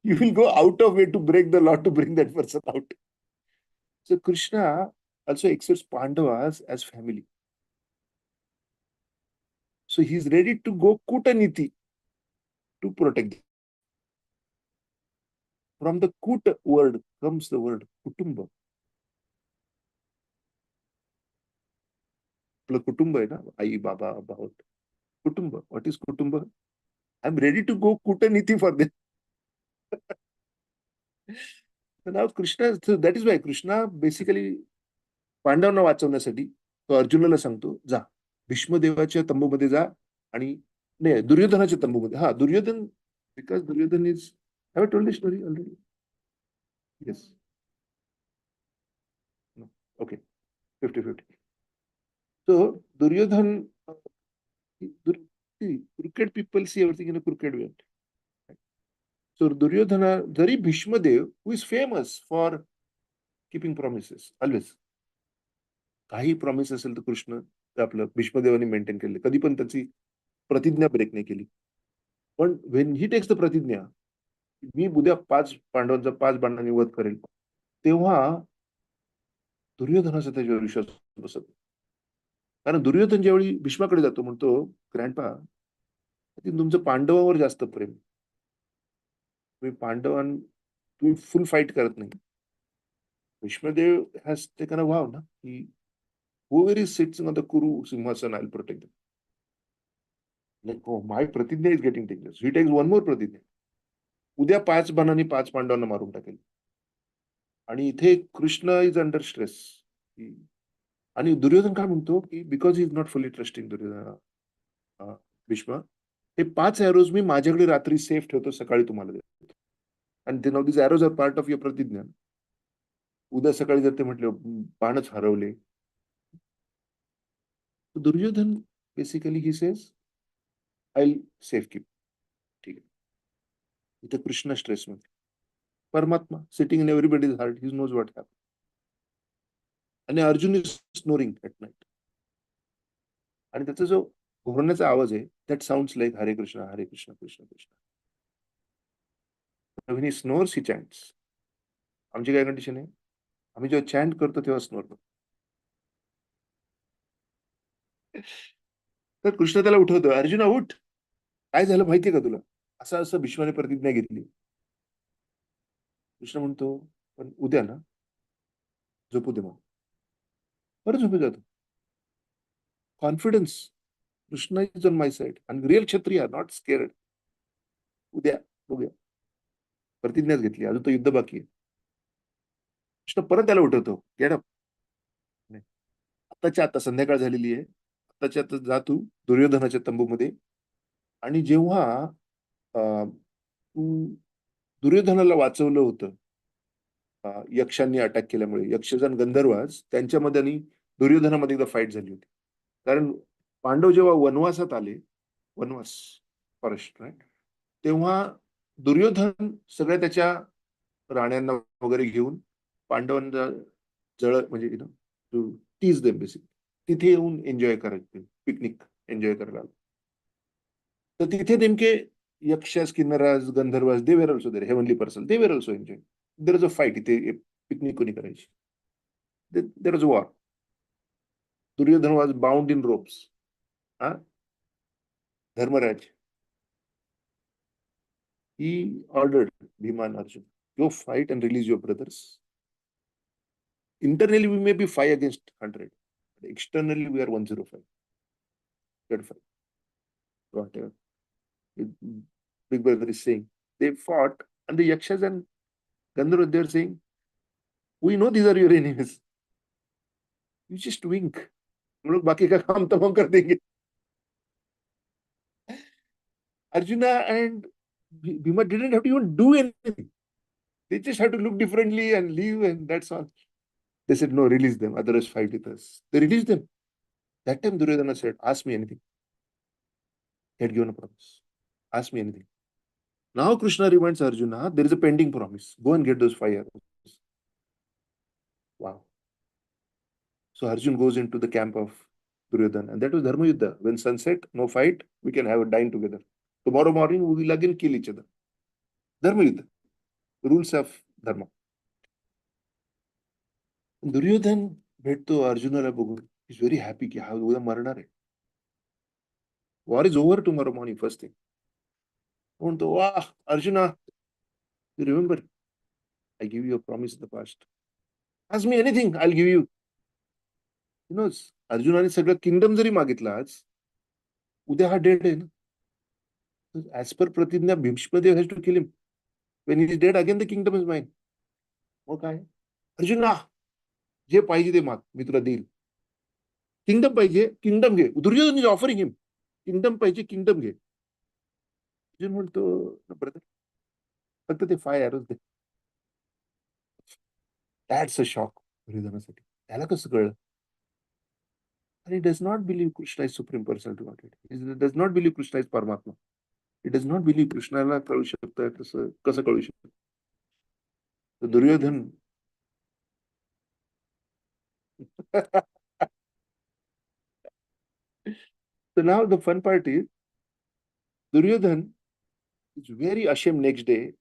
you will go out of way to break the law to bring that person out. So Krishna also accepts Pandavas as family. So he is ready to go Kutaniti to protect them. From the Kut word comes the word Kutumba. Kutumba hai na, I Baba about Kutumba. What is Kutumba? I'm ready to go Kutaniti for them. So now Krishna, so that is why Krishna basically पांडवांना वाचवण्यासाठी तो अर्जुनाला सांगतो, जा भीष्मदेवाच्या तंबूमध्ये जा आणि नाही दुर्योधनाच्या तंबूमध्ये. हा Duryodhan, because Duryodhan is, have I told the story already? Yes. Okay, 50-50. So Duryodhan, crooked people see everything in a crooked way. So Duryodhana, जरी Bhishmadev who is famous for keeping promises always, काही प्रॉमिस असेल तर कृष्ण आपलं भीष्मदेवानी मेंटेन केले, कधी पण त्याची प्रतिज्ञा ब्रेक नाही केली. पण वेन ही टेक्स द प्रतिज्ञा, मी उद्या 5 पांडवांचा 5 बाणांनी वध करेल, तेव्हा दुर्योधनाचा त्याच्यावर विश्वास बसत. कारण दुर्योधन ज्यावेळी भीष्माकडे जातो, म्हणतो ग्रँडपा तुमचं पांडवावर जास्त प्रेम, तुम्ही तुम्ही फुल फाईट करत नाही. भीष्मदेव हॅज टेकन अ वाव ना की whoever is sitting on the Kuru Simhasan, I'll protect them. Like, oh, my Pratidnya is getting taken. So he takes one more Pratidnya. उद्या 5 बाणांनी 5 पांडवांना मारून टाकेल. आणि इथे कृष्ण इज अंडर स्ट्रेस. आणि दुर्योधन काय म्हणतो की because he is not fully trusting Duryodhana, Bhishma, हे 5 arrows मी माझ्याकडे रात्री सेफ ठेवतो, सकाळी तुम्हाला देतो. आणि ते now this arrows are part of your pratigya. उद्या सकाळी जर ते म्हटले बाणच हरवले, Duryodhana basically he says I safe keep. ठीक आहे. इथे कृष्ण स्ट्रेस मध्ये, Paramatma sitting in everybody's heart, he knows what happen. आणि Arjuna is snoring at night. आणि त्याचा जो घोरण्याचा आवाज आहे, that sounds like Hare Krishna Krishna Krishna. when he snores he chants. आमची काय कंडिशन आहे, आम्ही जेव्हा चॅन्ट करतो तेव्हा स्नोर करतो. तर कृष्ण त्याला उठवतो, अर्जुना उठ, काय झालं माहितीये का तुला, असं असं भीष्माने प्रतिज्ञा घेतली. कृष्ण म्हणतो पण उद्या ना, झोपू दे. मग बरं झोपू जातो. Confidence, Krishna is on my side आणि रिअल क्षत्रिय नॉट स्केअर्ड. उद्या बघूया. प्रतिज्ञाच घेतली, अजून तो युद्ध बाकी आहे. कृष्ण परत त्याला उठवतो, गेट अप. आत्ताच्या आता संध्याकाळ झालेली आहे, आत्ताच्या आता जा तू दुर्योधनाच्या तंबूमध्ये. आणि जेव्हा तू दुर्योधनाला वाचवलं होतं यक्षांनी अटॅक केल्यामुळे, यक्षजन गंधर्वास त्यांच्यामध्ये आणि दुर्योधनामध्ये एकदा फाईट झाली होती. कारण पांडव जेव्हा वनवासात आले, वनवास फॉरेस्ट राईट, तेव्हा दुर्योधन सगळ्या त्याच्या राण्यांना वगैरे घेऊन पांडवांना म्हणजे टीज देम बेसिक. तिथे येऊन एन्जॉय करायचे, पिकनिक एन्जॉय करायला. तर तिथे नेमके यक्षास, किन्नरास, गंधर्वास, they were also there, heavenly person, they were also enjoy. There is a fight इथे, पिकनिक कोणी करायची. There is war. Duryodhana was bound in ropes. हा, Dharmaraj, he ordered Bhima and Arjun, go fight and release your brothers. Internally, we may be 5 against 100. Externally, we are 105. Good fight. Whatever Big Brother is saying. They fought, and the Yakshas and Gandharvas, they are saying, we know these are your enemies. You just wink. हम लोग बाकी का काम तमाम कर देंगे. Arjuna and Bhima didn't have to even do anything. They just had to look differently and leave, and that's all. They said, no, release them, otherwise fight with us. They released them. That time Duryodhana said, ask me anything. He had given a promise. Ask me anything. Now Krishna reminds Arjuna, there is a pending promise. Go and get those 5 arrows. Wow. So Arjun goes into the camp of Duryodhana, and that was Dharma Yuddha. When sunset, no fight, we can have a dine together. Tomorrow morning, we will again kill each other. Dharma Yuddha. Rules of Dharma. Duryodhan भेटतो अर्जुनाला बघून. He's very happy की हा उद्या मरणार आहे. War is over tomorrow morning, first thing. म्हणतो, वाह Arjuna, you remember, I give you a promise in the past. Ask me anything, I'll give you. You know, अर्जुनाने सगळं किंगडम जरी मागितला आज, उद्या हा डेड आहे ना. As per प्रतिज्ञा, Bhishmadev has to kill him. When he is dead, again the kingdom is mine. मग काय? अर्जुना, जे पाहिजे ते माग, मी तुला देईल. किंगडम पाहिजे, किंगडम घे. Duryodhan is offering him. Kingdom पाहिजे, किंगडम घे. अर्जुन म्हणतो, ब्रदर, फक्त ते 5 arrows they. That's a shock दुर्योधनासाठी. त्याला कसं कळलं? And he does not believe Krishna is supreme personality Godhead. He does not believe Krishna is Paramatma. He does not believe कृष्णाला कळू शकतं, कसं कळू शकतं. तर Duryodhan So now the fun part is, Duryodhan is very ashamed next day.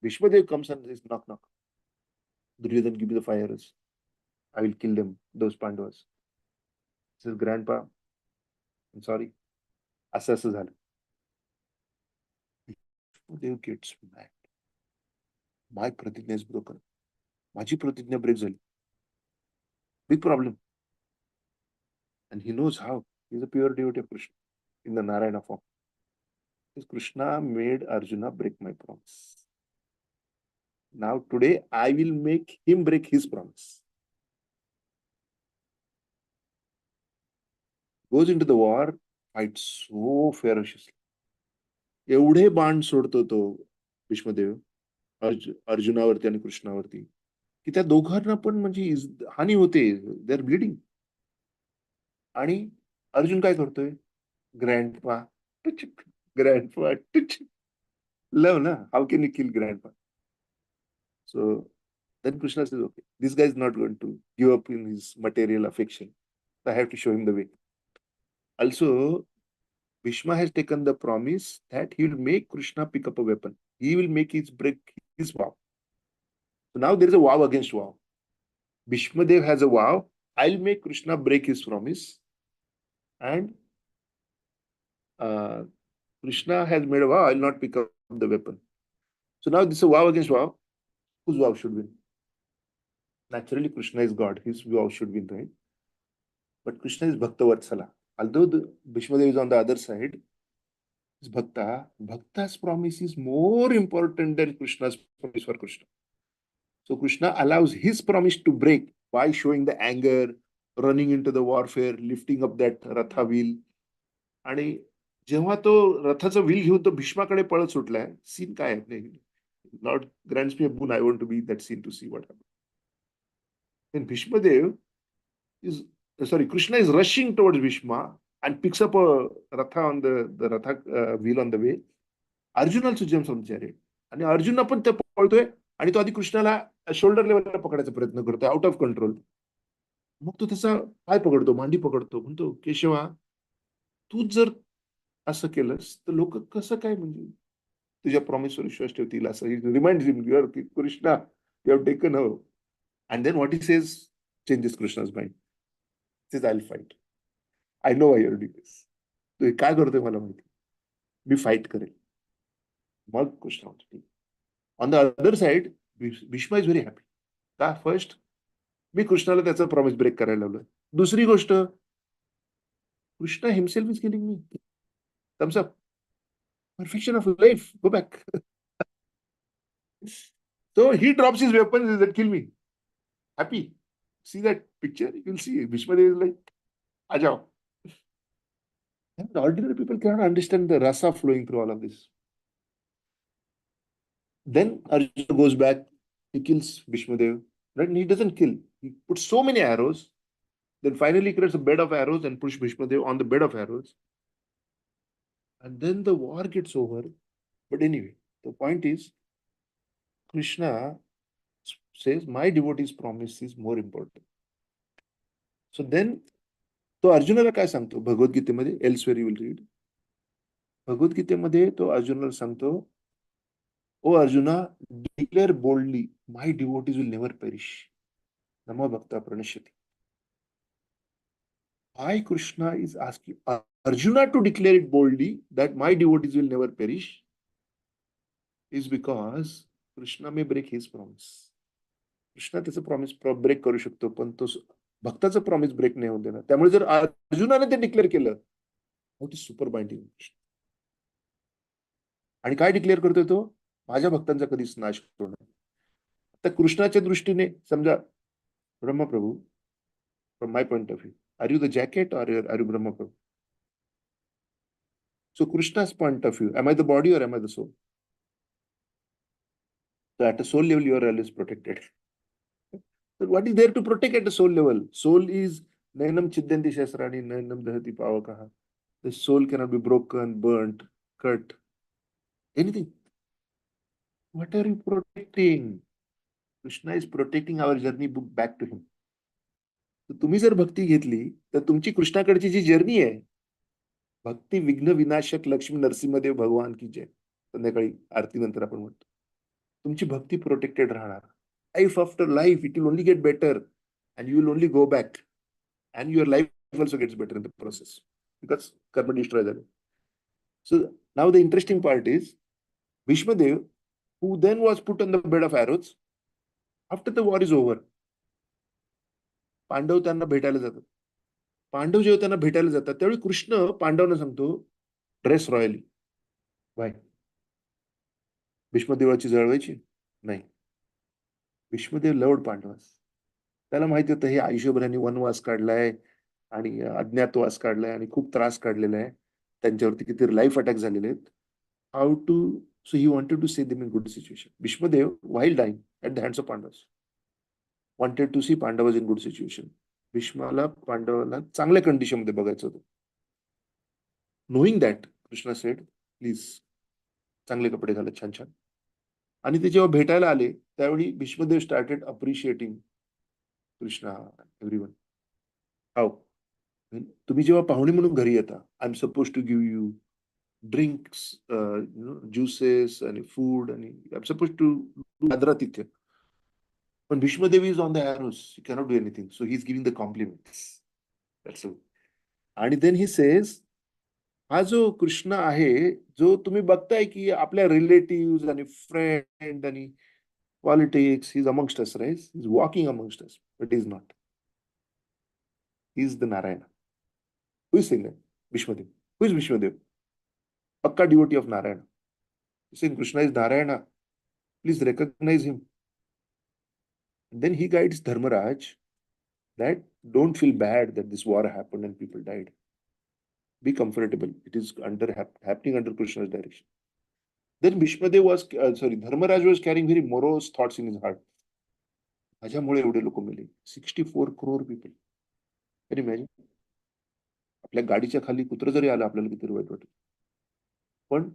Bhishmadev comes and says, knock, knock. Duryodhan, give me the 5 arrows. I will kill them, those Pandavas. He says, Grandpa, I'm sorry. असं असं झालं. Bhishmadev gets mad. My pratigna is broken. माझी प्रतिज्ञा break झाली. Big problem. And he knows how. He's a pure devotee of Krishna in the Narayana form. Because Krishna made Arjuna break my promise. Now today I will make him break his promise. Goes into the war, fights so ferociously. एवढे बाण सोडतो तो भीष्मदेव अर्जुनावरती आणि कृष्णावरती की त्या दोघांना पण म्हणजे हानी होते. They are bleeding. आणि अर्जुन काय करतोय? ग्रँडपा, ग्रँडपा, लव ना, how can you kill grandpa? So then Krishna says, okay, this guy is not going to give up in his material affection. I have to show him the way. Also, Bhishma has taken the promise that he will make Krishna pick up a weapon. He will make break his vow. So now there is a vow against vow. Bhishma Dev has a vow. I'll make Krishna break his promise. And Krishna has made a vow, I'll not pick up the weapon. So now this is a vow against vow. Whose vow should win? Naturally, Krishna is God. His vow should win, right? But Krishna is Bhakta Vatsala. Although Bhishma Dev is on the other side, is Bhakta. Bhakta's promise is more important than Krishna's promise for Krishna. So Krishna allows his promise to break by showing the anger, running into the warfare, lifting up that Ratha wheel. आणि जेव्हा तो रथाचं wheel घेऊन तो भीष्माकडे पळत सुटलाय, scene काय आहे? Lord grants me a boon, I want to be in that scene to see what happens. Then Bhishmadev is, sorry, Krishna is rushing towards Bhishma and picks up a Ratha on the Ratha wheel on the way. Arjuna also jumps from the chariot. आणि अर्जुन पण ते पळतोय आणि तो आधी कृष्णाला shoulder लेवलला पकडायचा प्रयत्न करतोय, आउट ऑफ कंट्रोल. मग तो त्याचा पाय पकडतो, मांडी पकडतो, म्हणतो केशवा, तू जर असं केलंस तर लोक कसं काय म्हणजे तुझ्या प्रॉमिसवर विश्वास ठेवतील, असं remind him your Krishna, you have taken her. And then what he says changes Krishna's mind. Says I will fight. I know I your do this. तू हे काय करतोय मला माहिती, मी फाईट करेल. मग Krishna on the other side Bhishma is very happy. का? फर्स्ट, मी कृष्णाला त्याचा प्रॉमिस ब्रेक करायला लावलोय. दुसरी गोष्ट, Krishna himself is killing me. Thumbs up. Perfection of life. Go back. So he drops his weapons and said, kill me. Happy. See that picture? You'll see Bhishma Dev is like, Ajao. And ordinary people cannot understand the rasa flowing through all of this. Then Arjuna goes back, he kills Bhishma Dev. Right? And he doesn't kill. He puts so many arrows. Then finally creates a bed of arrows and pushes Bhishma Dev on the bed of arrows. And then the war gets over. But anyway, the point is, Krishna says, my devotee's promise is more important. So then, तो अर्जुनाला काय सांगतो भगवद्गीतेमध्ये, elsewhere you will read. भगवद्गीतेमध्ये तो अर्जुनाला सांगतो, O Arjuna, declare boldly, my devotees will never perish. नमो भक्ता प्रणश्यति. Why Krishna is asking Arjuna to declare it boldly that my devotees will never perish is because Krishna may break his promise. Krishna त्याचं promise break करू शकतो, पण तो भक्ताचं promise break नाही होऊ देणार. त्यामुळे जर अर्जुनाने ते डिक्लेअर केलं, व्हॉट इज सुपर बाइंडिंग. आणि काय डिक्लेअर करतोय तो, माझ्या भक्तांचा कधीच नाश होणार. तर कृष्णाच्या दृष्टीने समजा, Brahmaprabhu, from my point of view, are you the jacket or are you Brahmaprabhu? So Krishna's point of view, am I the body or am I the soul? So at a soul level, you are always protected. So what is there to protect at the soul level? Soul is nainam chidyanti shasrani, nainam dahati pavakaha. The soul cannot be broken, burnt, cut, anything. What are you protecting? Krishna is protecting our journey back to him. So तुम्ही जर भक्ती घेतली तर तुमची कृष्णाकडची जी journey आहे, भक्ती विघ्न विनाशक लक्ष्मी नरसिंहदेव भगवान की जय, संध्याकाळी आरतीनंतर आपण म्हणतो, तुमची भक्ती प्रोटेक्टेड राहणार. Life after life it will only get better and you will only go back and your life also gets better in the process, because karma destroy झाले. So now the interesting part is Bhishmadev, who then was put on the bed of arrows, after the war is over, Pandav त्यांना भेटायला जातात. पांडव जेव्हा त्यांना भेटायला जातात त्यावेळी कृष्ण पांडवांना सांगतो, ड्रेस रॉयली. बाय. भीष्मदेवाची जळवायची नाही. भीष्मदेव लवड पांडवास. त्याला माहिती होतं हे आयुष्यभराने वनवास काढलाय आणि अज्ञातवास काढलाय आणि खूप त्रास काढलेला आहे, त्यांच्यावरती किती लाईफ अटॅक झालेले आहेत. How to, so he wanted to see them in good situation. Bhishmadev while dying at the hands of Pandavas wanted to see Pandavas in good situation. भीष्माला पांडवाला चांगल्या कंडिशन मध्ये बघायचं होतं. Knowing that Krishna said, please चांगले कपडे घालत छान छान. आणि ते जेव्हा भेटायला आले त्यावेळी Bhishmadev started appreciating Krishna, everyone. How, तुम्ही जेव्हा पाहुणे म्हणून घरी येता, I am suppose to give you drinks, juices आणि फूड, आणि I am suppose to do आदरातिथ्य. पण Bhishmadev is on the arrows, he cannot do anything, so he is giving the compliments. That's all. आणि देन ही सेज, हा जो कृष्ण आहे, जो तुम्ही बघताय की आपल्या रिलेटिव्ह आणि फ्रेंड आणि politics, he is amongst us, right, he is walking amongst us, but is not. He is the Narayana. Who is saying Bhishmadev? Who is Bhishmadev? Pakka devotee of Narayana. Saying Krishna is Narayana, please recognize him. And then he guides Dharmaraj that don't feel bad that this war happened and people died. Be comfortable. It is happening under Krishna's direction. Then Bhishmadev was, Dharmaraj was carrying very morose thoughts in his heart. माझ्यामुळे एवढे लोक मेले. 64 crore people. Can you imagine? आपल्या गाडीच्या खाली कुत्र जरी आलं आपल्याला किती वाईट वाटत. पण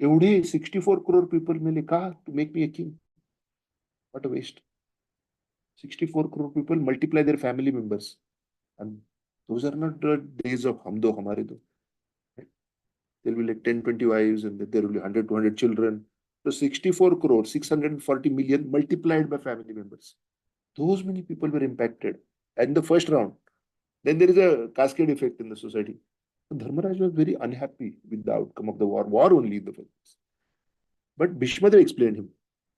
एवढे 64 crore people मेले का? To make me a king. What a waste. 64 crore people, multiply their family members. And those are not the days of hum do hamare do. Right? There will be like 10, 20 wives, and there will be 100, 200 children. So 64 crore, 640 million multiplied by family members. Those many people were impacted. And the first round, then there is a cascade effect in the society. So Dharmaraj was very unhappy with the outcome of the war. War only in the first place. But Bhishmadev explained him.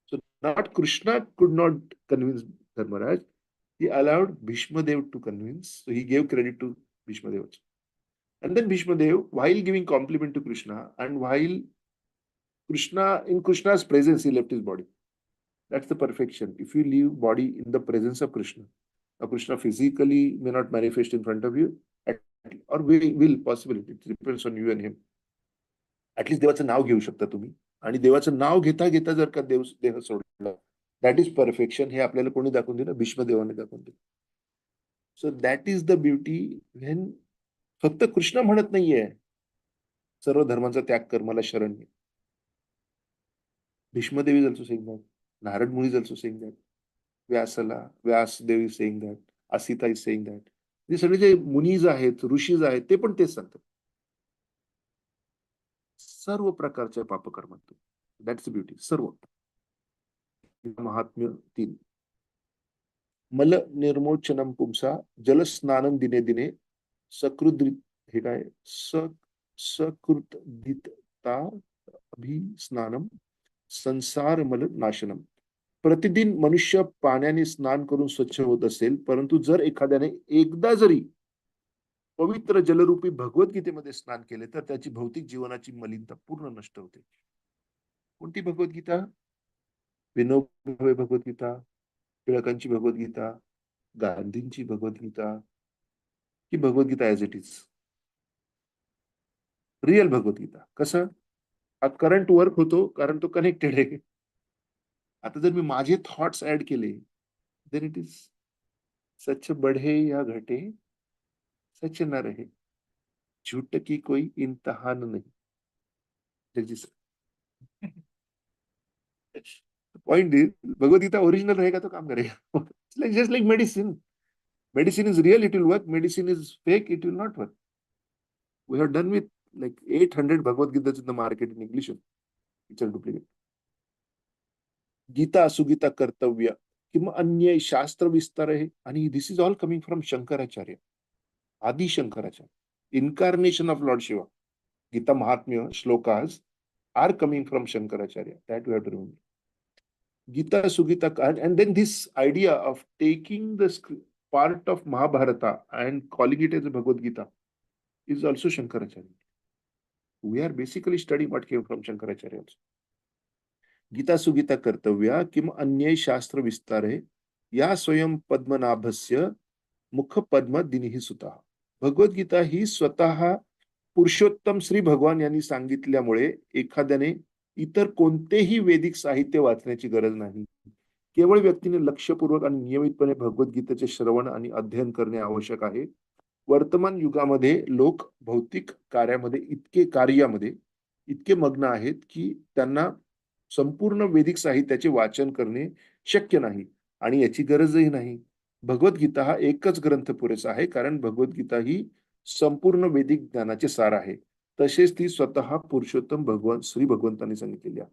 So not Krishna could not convince Dharmaraj. He allowed Bhishmadev to convince. So he gave credit to Bhishmadev also. And then Bhishmadev, while giving compliment to Krishna, and while in Krishna's presence, he left his body. That's the perfection. If you leave body in the presence of Krishna, now Krishna physically may not manifest in front of you, or will possibly. It depends on you and him. At least देवाचं नाव घेऊ शकता तुम्ही. आणि देवाचं नाव घेता घेता जर का देह सोडला, दॅट इज परफेक्शन. हे आपल्याला कोणी दाखवून दिलं? भीष्मदेवाने दाखवून दिलं. So that is the beauty when फक्त कृष्ण म्हणत नाहीये सर्व धर्मांचा त्याग कर, मला शरण घे. Bhishmadev is also saying that. Narada Muni is also saying that. Vyasadev is saying that. Asita is saying that. हे सगळे जे मुनीज आहेत, ऋषीज आहेत, ते पण तेच सांगतात. सर्व प्रकारच्या पापकर्मातून. That's beauty. सर्व महात्म्य 3. मल निर्मोचनम पुंसा जलस्नानं दिने दिने सकृद हे काय सकृतदिता अभिस्नानम संसार मल नाशनम. प्रतिदिन मनुष्य पाण्याने स्नान करून स्वच्छ होत असेल, परंतु जर एखाद्याने एकदा जरी पवित्र जलरूपी भगवद्गीतेमध्ये स्नान केले तर त्याची भौतिक जीवनाची मलिनता पूर्ण नष्ट होते. कोणती भगवद्गीता? विनोबा भगवद्गीता, टिळकांची भगवद्गीता, गांधींची भगवद्गीता, की Bhagavad Gita as it is? Real Bhagavad Gita. कसं? हा करंट वर्क होतो कारण तो कनेक्टेड आहे. आता जर मी माझे थॉट्स ऍड केले, देन इट इज सच बढे या घटे सच न रहे, झूठ की कोई इम्तहान नहीं. पॉइंट इज भगवद्गीता ओरिजिनल रहेगा तो काम करेगा. Just like medicine. Medicine is real, it will work. Medicine is fake, it will not work. We have done with like 800 Bhagavad Gitas in the market in English. It's a duplicate. Gita Sugita Kartavya किंवा अन्य शास्त्र विस्तार आहे. आणि this is all coming from Shankaracharya. Adi Shankaracharya. Incarnation of Lord Shiva. Gita Mahatmya shlokas are coming from Shankaracharya. That we have to remember. Gita Sugita, and then this idea of taking the part of Mahabharata and calling it as a Bhagavad Gita is also Shankaracharya. We are basically studying what came from Shankaracharya also. Gita Sugita Kartavya किम अन्य शास्त्र विस्तारे या स्वयं पद्मनाभस्य मुख पद्म दिनिहि सुता. भगवद्गीता ही स्वतः पुरुषोत्तम श्री भगवान यांनी सांगितल्यामुळे एखाद्याने इतर कोणतेही वैदिक साहित्य वाचण्याची गरज नाही. केवळ व्यक्तीने लक्षपूर्वक आणि नियमितपणे भगवद्गीतेचे श्रवण आणि अध्ययन करणे आवश्यक आहे. वर्तमान युगामध्ये लोक भौतिक कार्यामध्ये इतके मग्न आहेत की त्यांना संपूर्ण वैदिक साहित्याचे वाचन करणे शक्य नाही आणि याची गरजही नाही. भगवद्गीता हा एकच ग्रंथ पुरेसा आहे, कारण भगवद्गीता ही संपूर्ण वैदिक ज्ञानाचे सार आहे. तसेच ती स्वतः पुरुषोत्तम भगवान श्री भगवंतांनी सांगितलेली आहे.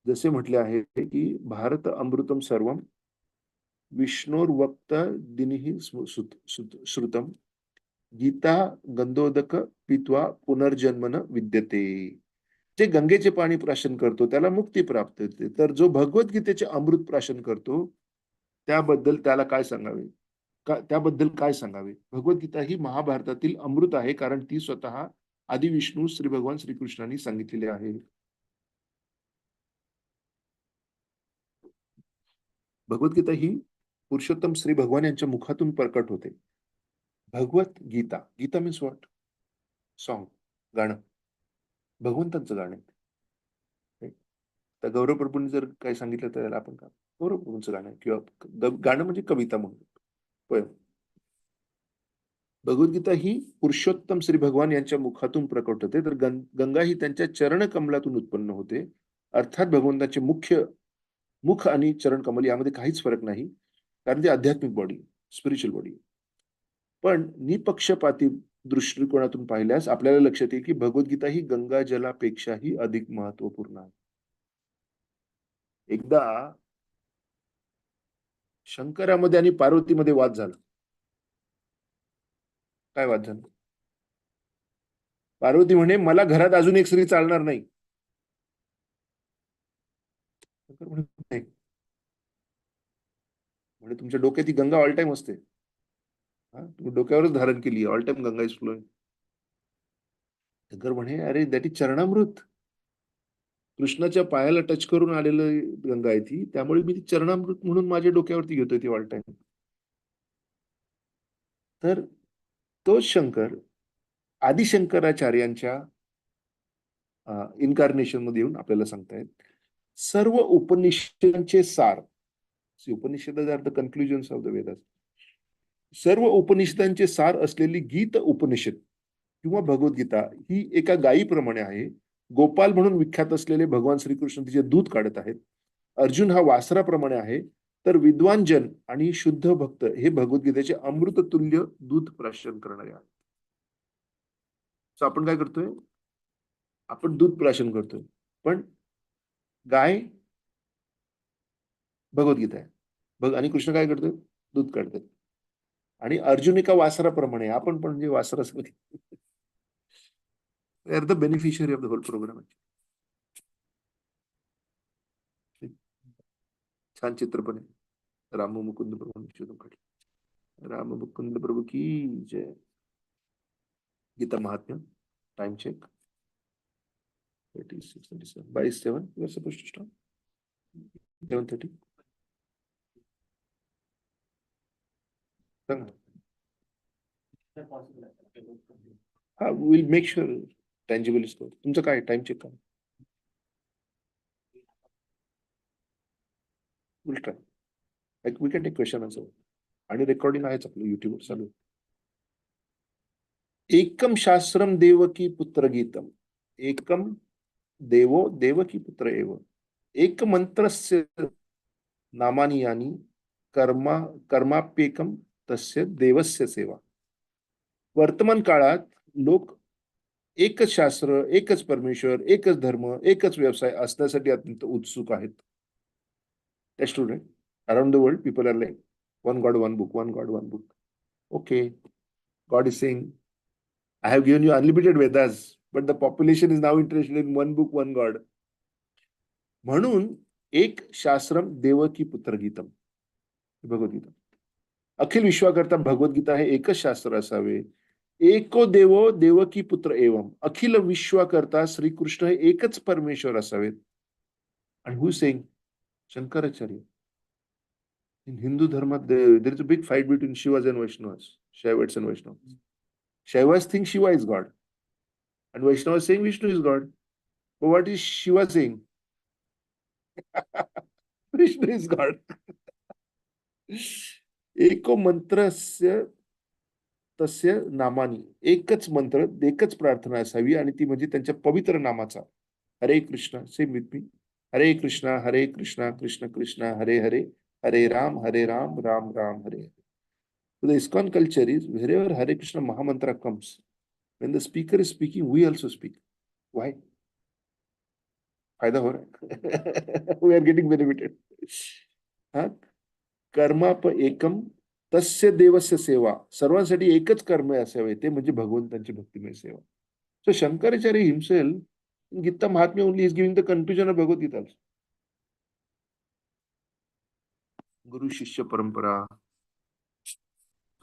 जसे म्हटले आहे की भारत अमृतम सर्वम विष्णोर्वक्त दिनिहि श्रुतम गीता गंधोदक पित्वा पुनर्जन्मन विद्यते. जे गंगेचे पाणी प्राशन करतो त्याला मुक्ती प्राप्त होते, तर जो भगवद्गीतेचे अमृत प्राशन करतो त्याबद्दल काय सांगावे? भगवद्गीता ही महाभारतातील अमृत आहे, कारण ती स्वतः आदि विष्णू श्री भगवान श्रीकृष्णांनी सांगितलेले आहे. भगवद्गीता ही पुरुषोत्तम श्री भगवान यांच्या मुखातून प्रकट होते. Bhagavad Gita, Gita means what? Song, गाणं, भगवंतांचं गाणं. तर गौरव प्रभूंनी जर काही सांगितलं तर त्याला आपण का गौरव प्रभूंचं गाणं, किंवा गाणं म्हणजे कविता म्हणून पोयम. भगवद्गीता ही पुरुषोत्तम श्री भगवान यांच्या मुखातून प्रकट होते, तर गंगा ही त्यांच्या चरण कमलातून उत्पन्न होते. अर्थात भगवंताचे मुख्य मुख आणि चरण कमल यामध्ये काहीच फरक नाही, कारण ती आध्यात्मिक बॉडी, स्पिरिच्युअल बॉडी. पण निपक्षपाती दृष्टिकोनातून पाहिल्यास आपल्याला लक्षात येईल की भगवद्गीता ही गंगा जलापेक्षाही अधिक महत्वपूर्ण आहे. एकदा शंकरामध्ये आणि पार्वतीमध्ये वाद झाला. काय वाद झाला? पार्वती म्हणे मला घरात अजून एक स्त्री चालणार नाही. शंकर म्हणे नाही. म्हणजे तुमच्या डोक्यात ही गंगा ऑल टाइम असते. तुम्ही डोक्यावरच धारण केली, all time Ganga is flowing. Shankar म्हणे अरे दॅट इज चरणामृत. कृष्णाच्या पायाला टच करून आलेलं गंगा आहे ती, त्यामुळे मी ती चरणामृत म्हणून माझ्या डोक्यावरती घेतोय ती ऑल टाइम. तर तोच शंकर आदिशंकराचार्यांच्या इन्कार्नेशन मध्ये येऊन आपल्याला सांगतायत सर्व उपनिषदांचे सार. Upanishad are the conclusions of the Vedas. सर्व उपनिषदांचे सार असलेली गीत उपनिषद किंवा भगवद्गीता ही एका गायीप्रमाणे आहे. गोपाल म्हणून विख्यात असलेले भगवान श्रीकृष्ण तिचे दूध काढत आहेत. अर्जुन हा वासराप्रमाणे आहे, तर विद्वान जन आणि शुद्ध भक्त हे भगवद्गीतेचे अमृततुल्य दूध प्राशन करणारे आहेत. आपण काय करतोय? आपण दूध प्राशन करतोय, पण गाय भगवद्गीता आहे. आणि कृष्ण काय करतोय? दूध काढतात. आणि अर्जुन एका वासराप्रमाणे, आपण पण म्हणजे वासरासारखे. They are the beneficiary of the whole program. छान चित्रपट आहे. राम मुकुंद प्रभू. राम मुकुंद प्रभू की जय. गीता महात्म्य. Time check. 36:27. By 7 we are supposed to stop. 7:30. हा, will make sure tangible is. तुमचं काय टाइम चेक करा. Will try. We can take question answer. आणि रेकॉर्डिंग आहेच आपलं युट्यूबवर चालू. एकम शास्त्रम देवकी पुत्र गीतम. एकम देवो देवकी पुत्र एव. एक मंत्रस्य नामानी यानी कर्माप्येकम तस्य देवस्य सेवा. वर्तमान काळात लोक एकच शास्त्र, एकच परमेश्वर, एकच धर्म, एकच व्यवसाय असण्यासाठी अत्यंत उत्सुक आहेत. Student around the world people are like one god one book, one god one book. Okay, god is saying I have given you unlimited Vedas, but the population is now interested in one book, one God. म्हणून एक शास्त्रम देवकी पुत्र गीतम, भगवद्गीता. अखिल विश्वाकरता भगवद्गीता हे एकच शास्त्र असावे. एको देवो देवकी पुत्र एवम. अखिल विश्वाकरता श्रीकृष्ण हे एकच परमेश्वर असावेत. आणि हु सेइंग? शंकराचार्य. इन हिंदू धर्मात there is a big fight between Shivas and Vaishnavas, Shaivites and Vaishnavas. Shaivas think Shiva is God, and Vaishnavas saying Vishnu is God. But what is Shiva saying? Vishnu is God. एको मंत्रस्य तस्य नामानी. एकच मंत्र, एकच प्रार्थना असावी, आणि ती म्हणजे त्यांच्या पवित्र नामाचा. Hare Krishna, same with me. Hare Krishna Krishna Krishna Hare Hare, Hare Ram Ram Ram Hare Hare. So the ISKCON culture is wherever Hare Krishna Mahamantra comes, when the speaker is speaking, we also speak. Why? फायदा हो रहा है. We are getting benefited. कर्माप एकम तस्य देवस्य सेवा. सर्वांसाठी एकच कर्म असावे, ते म्हणजे भगवंतांची भक्तिमय सेवा. So Shankaracharya himself in Gita Mahatmya only is giving the conclusion of Bhagavad Gita. Guru Shishya Parampara.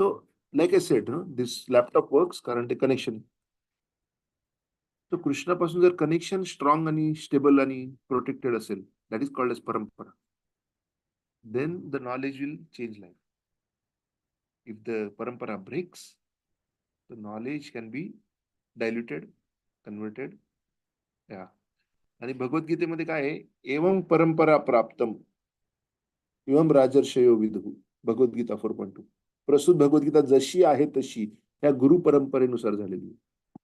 So, like I said, this laptop works कारण ते कनेक्शन. तर कृष्णापासून जर कनेक्शन स्ट्रॉंग आणि स्टेबल आणि प्रोटेक्टेड असेल, that is called as parampara. Then the knowledge will change life. If the parampara breaks, the knowledge can be diluted, converted. आणि भगवद्गीतेमध्ये काय आहे? एवं परंपरा प्राप्तम एवं राजर्षयो विदुः. भगवद्गीता 4.2. प्रस्तुत भगवद्गीता जशी आहे तशी ह्या गुरु परंपरेनुसार झालेली.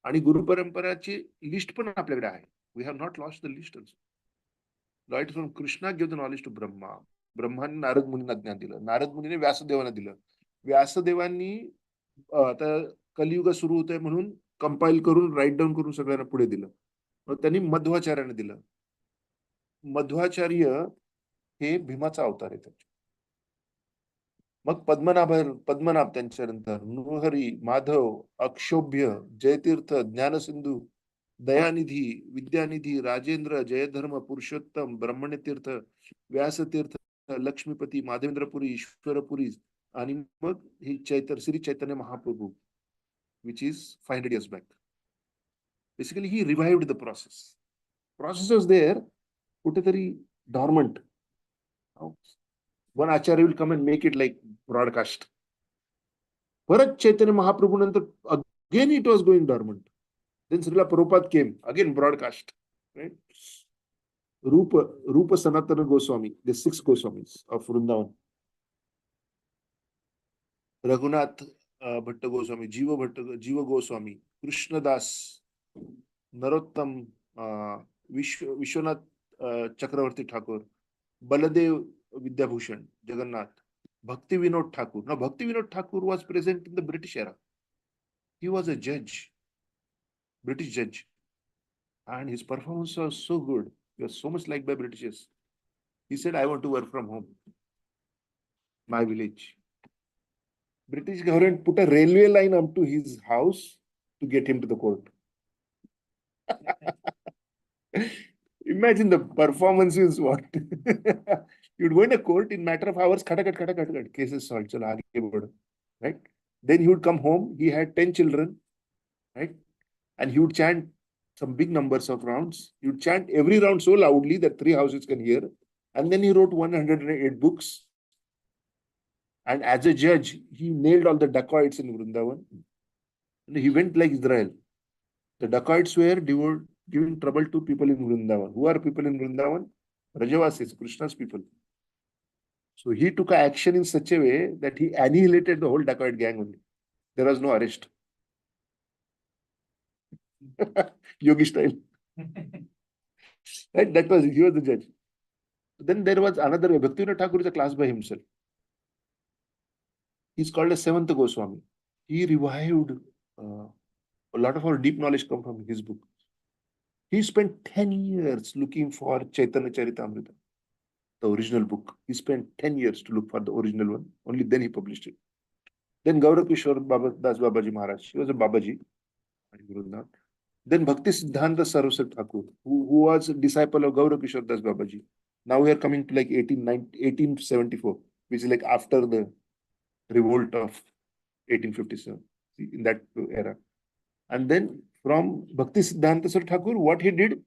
आणि गुरु परंपराची लिस्ट पण आपल्याकडे आहे. We have not lost the list also. Right from Krishna gave the knowledge to Brahma. ब्रह्माने नारद मुनींना ज्ञान दिलं. नारद मुनीने व्यासदेवांना दिलं. व्यासदेवांनी आता कलियुग सुरू होत आहे म्हणून कंपाईल करून राईट डाऊन करून सगळ्यांना पुढे दिलं. मग त्यांनी मध्वाचार्यांना दिलं. मध्वाचार्य हे भीमाचा अवतार आहे. मग पद्मनाभ त्यांच्यानंतर नृहरी, माधव, अक्षोभ्य, जयतीर्थ, ज्ञानसिंधू, दयानिधी, विद्यानिधी, राजेंद्र, जयधर्म, पुरुषोत्तम, ब्रह्मण्यतीर्थ, व्यासतीर्थ, लक्ष्मीपती, माधवेंद्रपुरी, ईश्वरपुरी आणि मग ही Shri Chaitanya Mahaprabhu, which is 500 years back. Basically, he revived the process. Process was there, कुठेतरी dormant. One acharya will come and make it like broadcast. परत चैतन्य महाप्रभू नंतर again it was going dormant. Then Srila Prabhupada came, again broadcast. Right? Rupa Sanatana Goswami, the 6 Goswamis of Vrindavan. Raghunath Bhatta Goswami, Jiva Goswami, Krishnadas, Narottam, Vishwanath Chakravarti Thakur, Baladev Vidyabhushan, Jagannath, Bhakti Vinod Thakur. Now, Bhakti Vinod Thakur was present in the British era. He was a judge, British judge. And his performance was so good. He was so much liked by Britishers. He said, I want to work from home, my village. British government put a railway line up to his house to get him to the court. Imagine the performance is what? You'd go in a court in matter of hours, cases solved, right? Then he would come home. He had 10 children, right? And he would chant some big numbers of rounds. He would chant every round so loudly that 3 houses can hear. And then he wrote 108 books. And as a judge, he nailed all the dacoits in Vrindavan. And he went like Israel. The dacoits were giving trouble to people in Vrindavan. Who are people in Vrindavan? Rajavasis, Krishna's people. So he took action in such a way that he annihilated the whole dacoit gang only. There was no arrest. Yogi style. Right? He was the judge. Then there was another way. Bhaktivinoda Thakur is a class by himself. He's called a 7th Goswami. He revived a lot of our deep knowledge come from his book. He spent 10 years looking for Chaitanya Charitamrita, the original book. He spent 10 years to look for the original one. Only then he published it. Then Gaurakishore Das Babaji Maharaj, he was a Babaji. Then Bhakti Siddhanta Saraswati Thakur, who was a disciple of Gaurakishore Das Babaji. Now we are coming to like 1874, which is like after the revolt of 1857, in that era. And then from Bhakti Siddhanta Saraswati Thakur, what he did,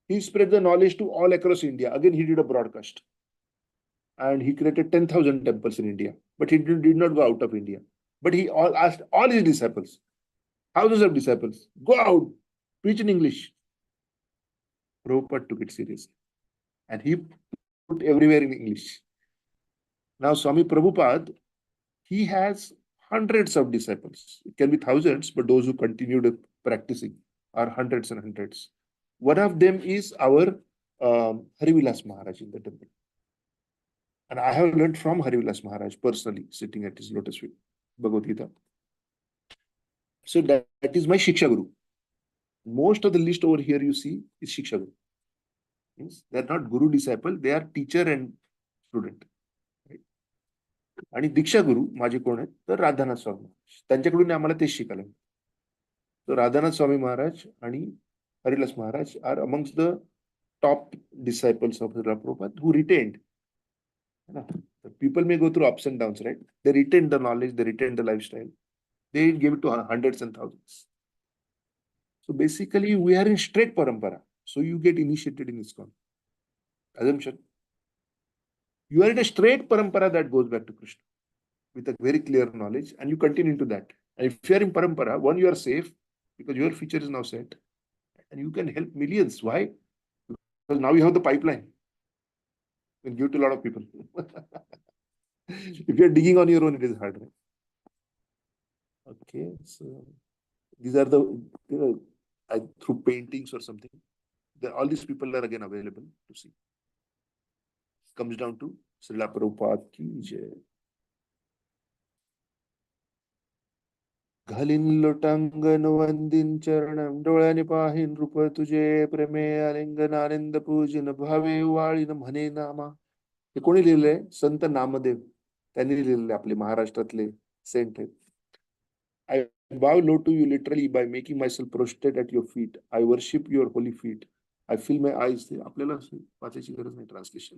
he spread the knowledge to all across India. Again, he did a broadcast. And he created 10,000 temples in India. But he did not go out of India. But he asked all his disciples, thousands of disciples, go out, preach in English. Prabhupada took it seriously. And he put everywhere in English. Now, Swami Prabhupada, he has hundreds of disciples. It can be thousands, but those who continued practicing are hundreds and hundreds. One of them is our Harivilas Maharaj in the temple. And I have learned from Harivilas Maharaj personally, sitting at his lotus feet, Bhagavad Gita. So that is my Shiksha Guru. Most of the list over here you see is Shiksha Guru. Means they are not Guru disciple, they are teacher and student. आणि दीक्षा गुरु माझे कोण आहेत तर राधानाथ स्वामी महाराज, त्यांच्याकडून आम्हाला तेच शिकायला. तर राधानाथ स्वामी महाराज आणि Harilas Maharaj are amongst the top disciples of Prabhupada who retained. People may go through ups and downs, right? They retained the knowledge, they retained the lifestyle. They gave it to hundreds and thousands. So basically, we are in straight parampara. So you get initiated in ISKCON. Assumption. You are in a straight parampara that goes back to Krishna with a very clear knowledge, and you continue into that. And if you are in parampara, one, you are safe because your future is now set, and you can help millions. Why? Because now you have the pipeline. You can give to a lot of people. If you are digging on your own, it is hard, right? Okay, so these are the, through paintings or something, all these people are again available to see. comes down to Srila Prabhupada ki jai. घालीन लोटांगण वंदीन चरणम डोळ्याने पाहीन रूप तुझे प्रेमे आलिंगन आनंद पूजन भावे वाळीन म्हणे नामा. हे कोणी लिहिलंय? संत नामदेव त्यांनी लिहिलेले, आपले महाराष्ट्रातले सेंट आहेत. I bow low to you literally by making myself prostrate at your feet. I worship your holy feet. I feel my eyes. आपल्याला वाचायची गरज नाही ट्रान्सलेशन.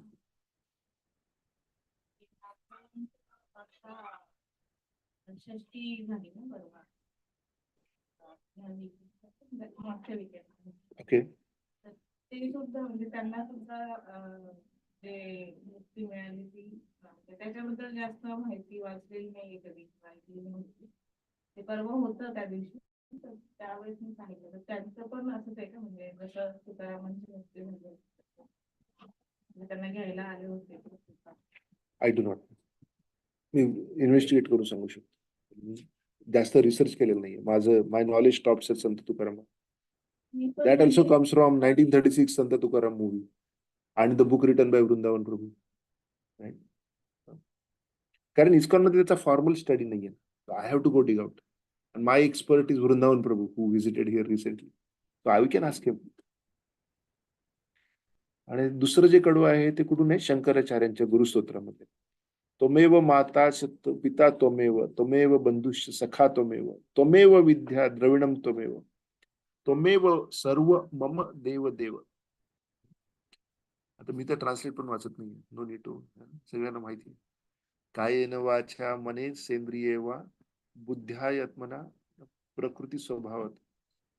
ओके. ते सुद्धा म्हणजे त्यांना सुद्धा जे मुक्ती मिळाली ती त्याच्याबद्दल जास्त माहिती वाचलेली नाही कधी, माहिती नव्हती. ते परवा होतं त्या दिवशी, त्यावेळेस मी सांगितलं तर त्यांचं पण असंच आहे का, म्हणजे जसं तुकारामांची मुक्ती म्हणजे त्यांना घ्यायला आले होते. I do not. Me investigate करून सांगू शकतो. जास्त रिसर्च केलेलं नाहीये माझं. My knowledge stops at Sant Tukaram. That also comes from 1936 Sant Tukaram movie and the book written by Vrindavan Prabhu. Right? कारण इस्कॉनमध्ये त्याचा फॉर्मल स्टडी नाहीये. I have to go dig out. And my expert is Vrindavan Prabhu, who visited here recently. So I can ask him. आणि दुसरं जे कडवं आहे ते कुठून आहे? शंकराचार्यांच्या गुरुस्तोत्रामध्ये. त्वमेव माता पिता त्वमेव, त्वमेव बंधुश्च सखा त्वमेव, त्वमेव विद्या द्रविणम त्वमेव, त्वमेव सर्व मम देव देव. आता मी तर ट्रान्सलेट पण वाचत नाही. No need to. सगळ्यांना माहिती. कायेन वाचा मने सेंद्रिये वा बुद्ध्यात्मना प्रकृती स्वभावात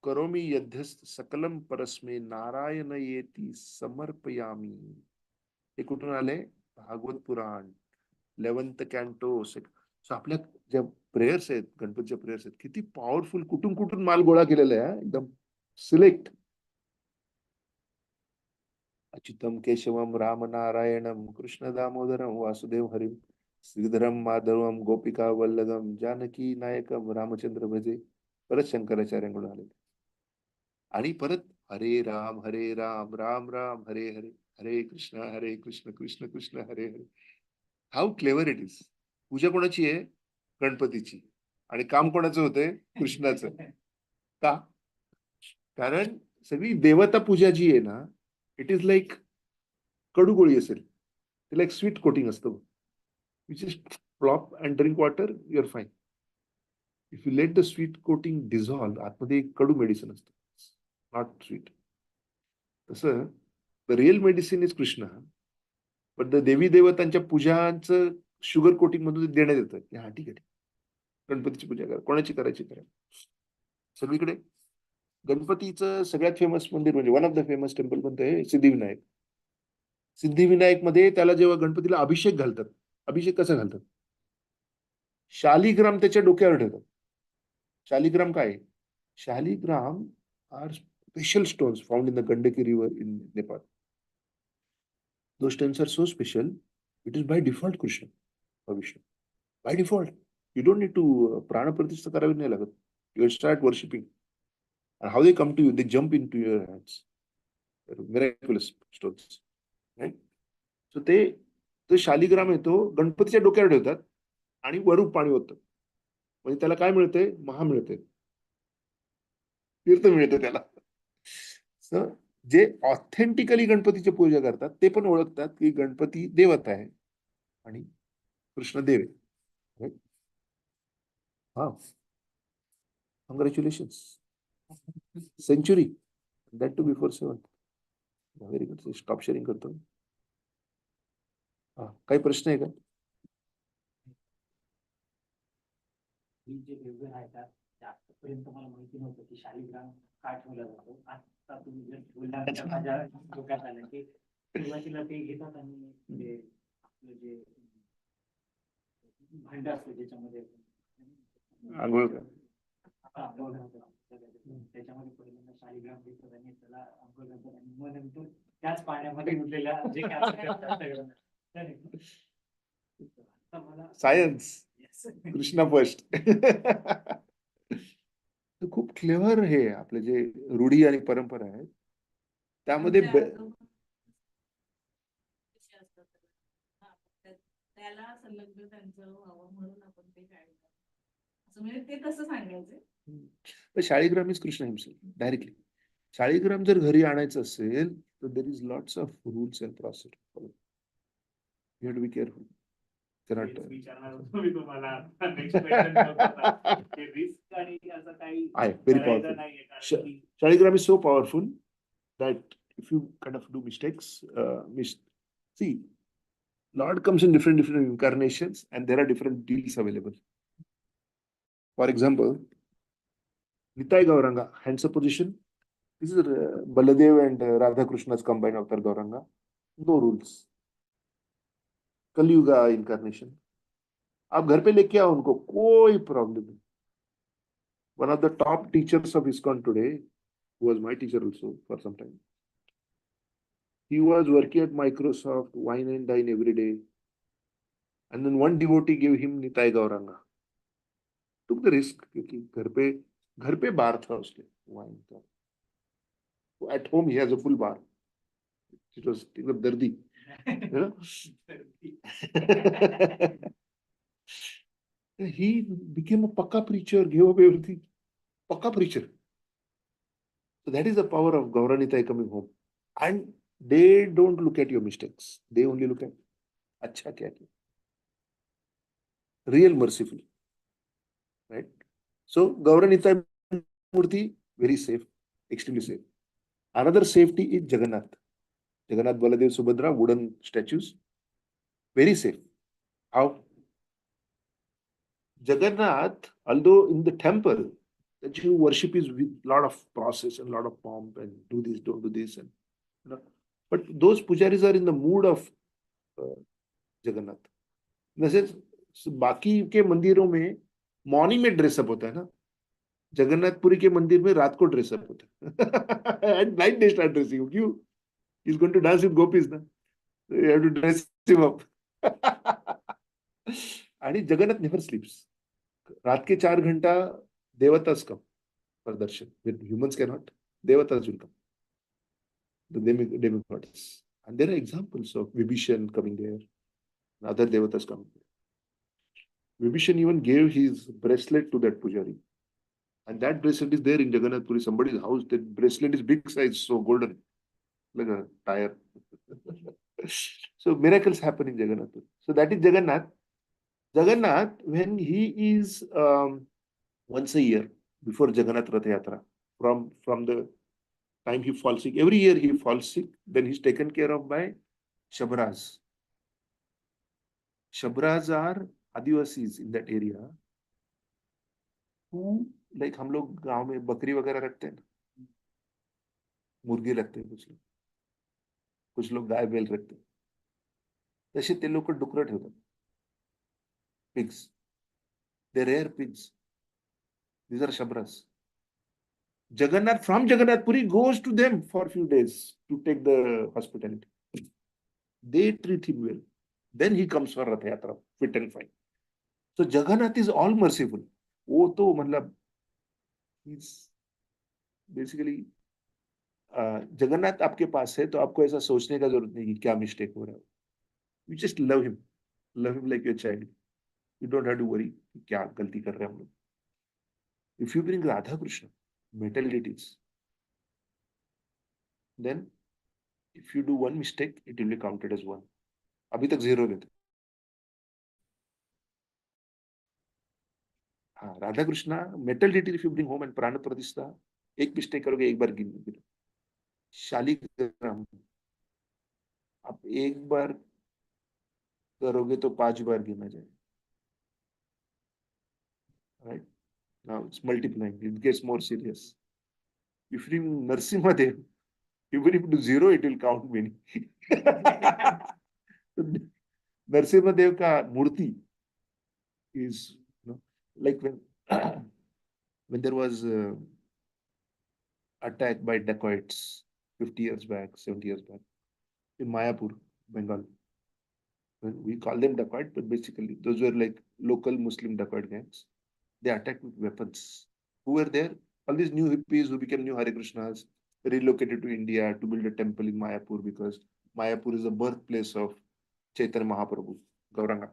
करोमी यध्यस्त सकलम परस्मे नारायण येती समर्पयामी. हे कुठून आले? भागवत पुराण 11th कॅन्टो. सो आपल्या ज्या प्रेयर्स आहेत, गणपतीच्या प्रेयर्स आहेत, किती पॉवरफुल, कुठून कुठून माल गोळा केलेला आहे. एकदम सिलेक्ट. अच्युतम केशवम राम नारायणम कृष्ण दामोदरम वासुदेव हरिम श्रीधरम माधवम गोपिका वल्लभम जानकी नायकम रामचंद्र भजे. परत शंकराचार्यांकडून आले. आणि परत हरे राम राम राम हरे हरे, हरे कृष्ण कृष्ण कृष्ण हरे हरे. हाऊ क्लेवर इट इज. पूजा कोणाची आहे? गणपतीची. आणि काम कोणाचं होतंय? कृष्णाचं. का? कारण सगळी देवता पूजा जी आहे ना, इट इज लाईक कडूगोळी असेल, तिला एक स्वीट कोटिंग असतं. Which is plop and drink water, your fine. If you let the sweet coating dissolve, आतमध्ये एक कडू मेडिसिन असतं, नॉट स्वीट. तसं the real medicine is Krishna. पण द देवी देवतांच्या पूजांचं शुगर कोटिंग मधून देण्यात येतं की हा ठीक आहे, गणपतीची पूजा करा. कोणाची करायची करा. सगळीकडे गणपतीचं सगळ्यात फेमस मंदिर म्हणजे one of the famous temple कोणतं आहे? सिद्धिविनायक. सिद्धिविनायक मध्ये त्याला जेव्हा गणपतीला अभिषेक घालतात, अभिषेक कसा घालतात? शालिग्राम त्याच्या डोक्यावर ठेवतात. शालिग्राम काय? Shaligram are special stones found in the Gandaki river in Nepal. Those stones are so special, it is by default Krishna or Vishnu. By default. You don't need to prana pratishtha करावी नाही लागत. You start worshipping. And how they come to you? They jump into your hands. They're miraculous stones. Right? So ते शालिग्राम येतो गणपतीच्या डोक्यावर ठेवतात आणि वरून पाणी होतं. म्हणजे त्याला काय मिळतंय? महा मिळते, तीर्थ मिळतं त्याला. जे ऑथेंटिकली गणपतीची पूजा करतात ते पण ओळखतात की गणपती देवता आहे आणि कृष्ण देव आहे. हा, congratulations. Century, that too before 7. Very good. Stop sharing करतो. हा, काही प्रश्न आहे का? जे वेगवेगळे आहेत आतापर्यंत मला माहिती नव्हतं की शालिग्राम का ठेवला जातो. आता तुम्ही जर ठेवला माझ्या डोक्यात आलं की सुरुवातीला ते घेतात आणि ते आपलं जे भांड असतं ज्याच्यामध्ये आंघोळ त्याच्यामध्ये पहिल्यांदा शालिग्राम घेतात आणि त्याला आंघोळ घालतात आणि मग नंतर त्याच पाण्यामध्ये उरलेल्या जे सायन्स. कृष्णा फर्स्ट. खूप क्लेव्हर हे आपले जे रूढी आणि परंपरा आहेत त्यामध्ये संलग्न त्यांचं व्हावं म्हणून आपण ते शाळेत असं म्हणजे ते तसं सांगायचं. Shaligram is Krishna himself directly. Shaligram जर घरी आणायचं असेल तर there is lots of rules and process. You have to be careful. विचारणार होतो मी तुम्हाला नेक्स्ट क्वेश्चन होता ते रिस्क आणि असं काही व्हेरी पॉवरफुल. नाहीये कारण की Shaligram is so powerful that if you kind of do mistakes, see, Lord comes in different incarnations and there are different deals available. For example, Nitai Gauranga, hands up position. This is Baladev and Radha Krishna's combined avatar Gauranga. No rules. Kalyuga incarnation. आप घर पे लेके आओ उनको, कोई problem नहीं. One of the top teachers of ISKCON today, who was my teacher also for some time, he was working at Microsoft, wine and dine every day. And then one devotee gave him Nitai Gauranga. Took the risk क्योंकि घर पे बार था उसके wine का. At home he has a full bar. It was एकदम दर्दी. You know? He became a pakka preacher, gave up everything. Pakka preacher. So that is the power of Gauranitai coming home. And they don't look at your mistakes. They only look at अच्छा क्या किया. Real merciful. Right? So Gauranitai Murti, very safe, extremely safe. Another safety is Jagannath. Jagannath, Baladev, Subhadra, wooden statues. Very safe. How? Jagannath, although in the temple, that you worship is with a lot of process and a lot of pomp and do this, don't do this, and you know. But those pujaris are in the mood of Jagannath. जैसे बाकी के मंदिरों में morning में dress up होता है ना, जगन्नाथपुरी के मंदिर में रात को ड्रेसअप होता है. At night they start dressing. क्यों? He is going to dance with gopis ना, you have to dress him up. आणि जगन्नाथ नेवर स्लीप्स. रात के 4 घंटा devatas come for darshan. With humans can not. Devatas will come. The demigods. And there are examples of Vibhishan coming there, and other devatas coming there. Vibhishan even gave his bracelet to that pujari. And that bracelet is there in Jagannath Puri, somebody's house. That bracelet is big size, so golden, like a tire. So miracles happen in Jagannath Puri. So that is Jagannath. Jagannath, when he is once a year before Jagannath Rath Yatra, from the time he falls sick, every year he falls sick, then he's taken care of by Shabras. Shabras are Adivasis in that area who, like हम लोग गांव में बकरी वगैरह रखते हैं ना, मुर्गी रखते हैं कुछ लोग गाय बैल रखते हैं, तसे ते लोक डुकरं ठेवतात. Pigs. They rear pigs. These are Shabras. Jagannath from Jagannath Puri goes to them for a few days to take the hospitality. They treat him well. Then he comes for Rath Yatra, fit and fine. So Jagannath is all merciful. वो तो मतलब he's basically Jagannath आपके पास है तो आपको ऐसा सोचने का जरूरत नहीं कि क्या मिस्टेक हो रहा है. You just love him like your child. You don't have to worry क्या गलती कर रहे हैं हम लोग. If you bring Radha Krishna, metal deities, then if you do one mistake, it will be counted as one. अभी तक 0 लेते. हाँ, Radha Krishna metal deity if you bring home and प्राण प्रतिष्ठा, एक मिस्टेक करोगे एक बार गिन. शालिग्राम आप एक बार करोगे तो 5 बार गिना जाए. Right? Now it's multiplying. It gets more serious. If you bring Narsimha Dev, even if you do 0, it will count many. Narsimha Dev ka murti is, you know, like when there was attack by dacoits 50 years back, 70 years back in Mayapur, Bengal. We call them dacoit, but basically those were like local Muslim dacoit gangs. They attacked with weapons. Who were there? All these new hippies who became new Hare Krishnas, relocated to India to build a temple in Mayapur because Mayapur is the birthplace of Chaitanya Mahaprabhu, Gauranga.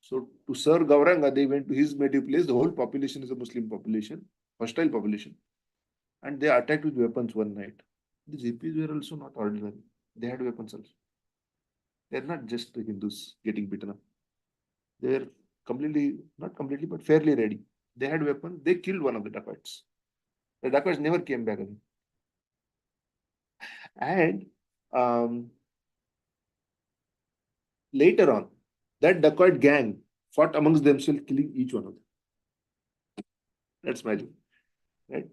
So to serve Gauranga, they went to his native place. The whole population is a Muslim population, hostile population, and they attacked with weapons one night. The Hippies were also not ordinary. They had weapons also. They're not just the Hindus getting beaten up. They're completely, not completely, but fairly ready. They had weapons. They killed one of the dacoits. The dacoits never came back again. And later on, that dacoit gang fought amongst themselves, killing each one of them. That's magic, right?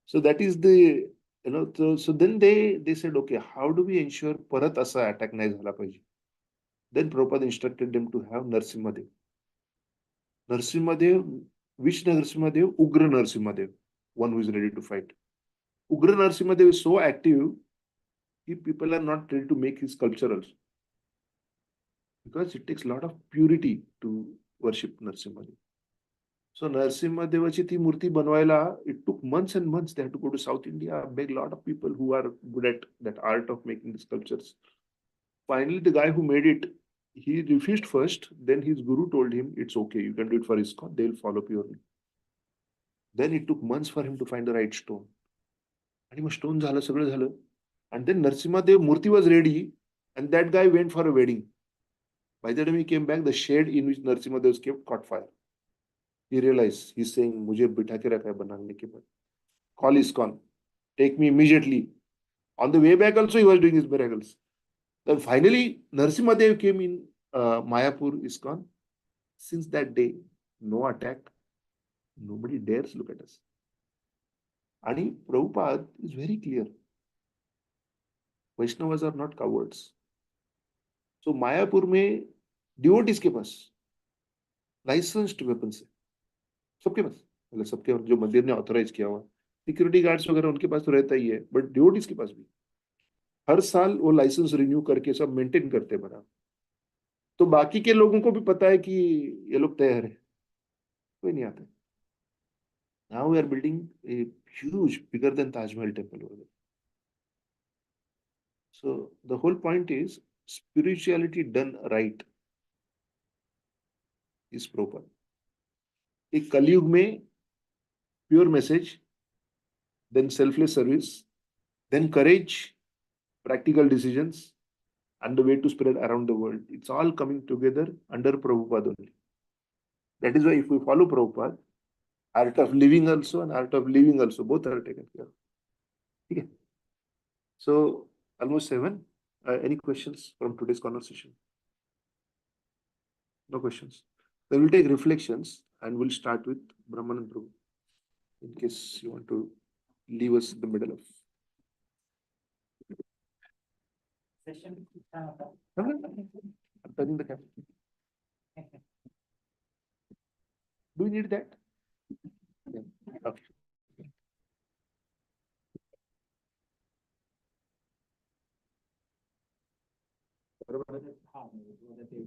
So that is the, so then they said, okay, how do we ensure परत असा attack नाही झाला पाहिजे? Then Prabhupada instructed them to have Narsimhadev. Narsimhadev, which Narsimhadev? Ugra Narsimhadev, one who is ready to fight. Ugra Narsimhadev is so active, people are not ready to make his sculpture also. Because it takes a lot of purity to worship Narsimhadev. So Narsimhadevaची ती मूर्ती बनवायला, it took months and months. They had to go to South India, beg a lot of people who are good at that art of making the sculptures. Finally, the guy who made it, he refused first. Then his guru told him, it's okay, you can do it for ISKCON, they'll follow purely. Then it took months for him to find the right stone. आणि मग stone झालं, सगळं झालं. And then Narsimhadev Murti was ready, and that guy went for a wedding. By the time he came back, the shed in which Narsimhadev was kept caught fire. He realized, he's saying, मुझे बिठा के रखा है बनाने के बाद. Call ISKCON. Take me immediately. On the way back also, he was doing his miracles. Then finally, Narsimhadev came in Mayapur ISKCON. Since that day, no attack. Nobody dares look at us. And Prabhupada is very clear. Vaishnavas are not cowards. So Mayapur में devotees के पास licensed weapons है. सबके पास, मतलब सबके जो मंदिर ने authorise किया हुआ, सिक्योरिटी गार्ड्स वगैरह उनके पास तो रहता ही है, बट डिवोटीज के पास भी हर साल वो लाइसेंस रिन्यू करके सब मेंटेन करते बना. तो बाकी के लोगों को भी पता है कि ये लोग तैयार है, कोई नहीं आता. Now we are building a huge, bigger than Taj Mahal temple over there. So the whole point is spirituality done right is proper. एक कलयुग में pure message, then selfless service, then courage, practical decisions, and the way to spread around the world. It's all coming together under Prabhupada only. That is why if we follow Prabhupada, art of living also and art of living also, both are taken care of. Okay. So almost 7. Any questions from today's conversation? No questions. Then we'll take reflections and we'll start with Brahmanand Prabhu, in case you want to leave us in the middle of. Session खूप छान होता. I'm turning the camera. Do you need that? Yeah. Okay. बरोबर आहे. हा, म्हणजे ते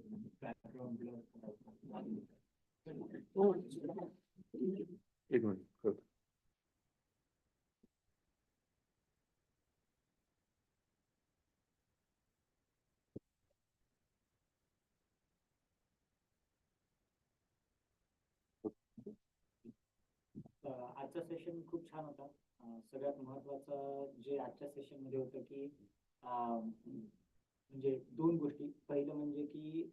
background blur करायचं. एक मिनिट करतो. आजचा सेशन खूप छान होता. सगळ्यात महत्वाचं जे आजच्या सेशन मध्ये होतं की म्हणजे 2 गोष्टी. पहिलं म्हणजे की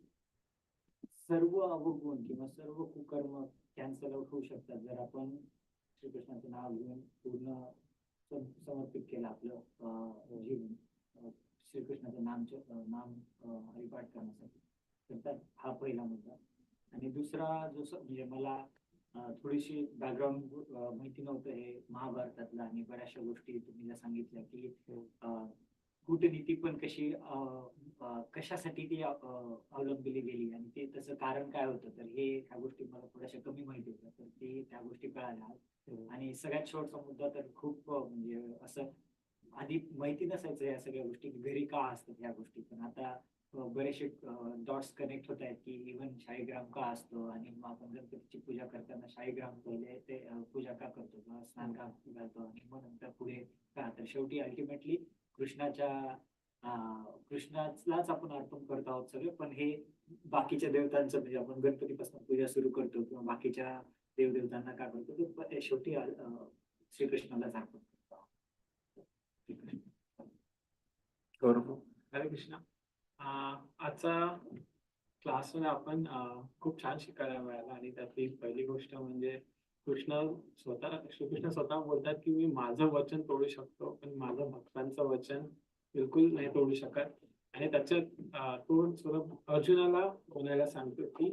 सर्व अवगुण किंवा सर्व कुकर्म कॅन्सल आउट होऊ शकतात जर आपण श्रीकृष्णाचं नाव घेऊन पूर्ण समर्पित केलं आपलं जीवन श्रीकृष्णाचं नाम हरिपाठ करण्यासाठी. तर त्यात हा पहिला मुद्दा. आणि दुसरा जो म्हणजे मला थोडीशी बॅकग्राऊंड माहिती नव्हतं हे महाभारतातलं आणि बऱ्याचशा गोष्टी तुम्ही ज्या सांगितल्या की कूटनीती पण कशासाठी ती अवलंबली गेली आणि ते तसं कारण काय होतं. तर हे ह्या गोष्टी मला थोड्याशा कमी माहिती होत्या, तर ते त्या गोष्टी कळाल्या. आणि सगळ्यात शेवटचा मुद्दा तर खूप म्हणजे असं आधी माहिती नसायचं या सगळ्या गोष्टी घरी का असतात ह्या गोष्टी, पण आता बरेचसे डॉट्स कनेक्ट होत आहेत की इव्हन शाळीग्राम का असतो आणि मग आपण गणपतीची पूजा करताना शाळीग्राम पहिले ते पूजा का करतो किंवा स्नान का घालतो आणि मग नंतर पुढे का. तर शेवटी अल्टिमेटली कृष्णाच्या कृष्णालाच आपण अर्पण करत आहोत सगळे, पण हे बाकीच्या देवतांचं म्हणजे आपण गणपतीपासून पूजा सुरू करतो किंवा बाकीच्या देवदेवतांना काय करतो ते शेवटी श्रीकृष्णालाच अर्पण करतो आहोत. गौरव. हरे कृष्णा. आजचा क्लासमध्ये आपण खूप छान शिकायला मिळालं आणि त्यातली पहिली गोष्ट म्हणजे श्रीकृष्ण स्वतः बोलतात की मी माझं वचन तोडू शकतो पण माझं भक्तांचं वचन बिलकुल नाही तोडू शकत. आणि त्याच्यात तो अर्जुनाला बोलायला सांगतो की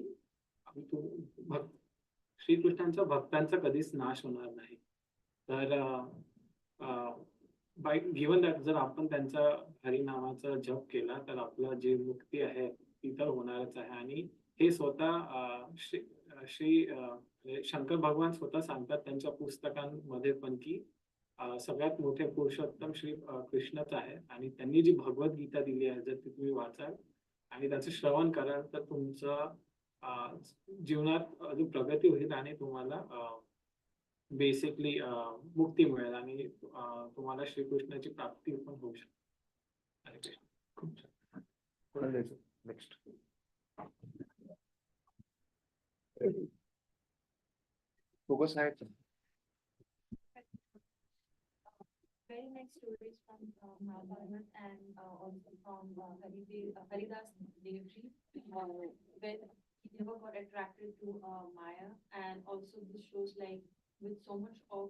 श्रीकृष्णांच्या भक्तांचा कधीच नाश होणार नाही. तर बाय गिवन दॅट जर आपण त्यांच्या हरिनामाचा जप केला तर आपला जी मुक्ती आहे ती तर होणारच आहे. आणि हे स्वतः श्री शंकर भगवान स्वतः सांगतात त्यांच्या पुस्तकांमध्ये पण की सगळ्यात मोठे पुरुषोत्तम श्री कृष्णच आहे. आणि त्यांनी जी भगवद्गीता दिली आहे जर ती तुम्ही वाचाल आणि त्याचं श्रवण कराल तर तुमचं जीवनात अजून प्रगती होईल आणि तुम्हाला बेसिकली मुक्ती मिळेल आणि तुम्हाला श्रीकृष्णाची प्राप्ती पण होऊ शकते. खूप छान. कोणाला द्यायचं नेक्स्ट? फोकस आहे. Very nice stories from Mahabharata and also from Haridas Devji, when he never got attracted to Maya, and also this shows like with so much of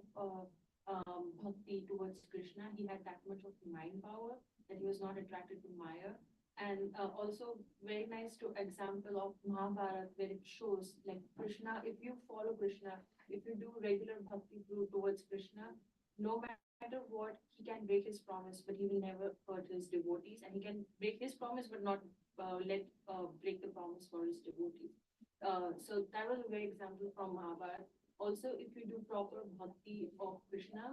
bhakti towards Krishna, he had that much of mind power that he was not attracted to Maya. And also very nice to example of Mahabharata where it shows like Krishna, if you follow Krishna, if you do regular bhakti towards Krishna, no matter what, he can break his promise, but he will never hurt his devotees, and he can break his promise but not break the promise for his devotees. So that was a great example from Mahabharata. Also, if you do proper bhakti of Krishna,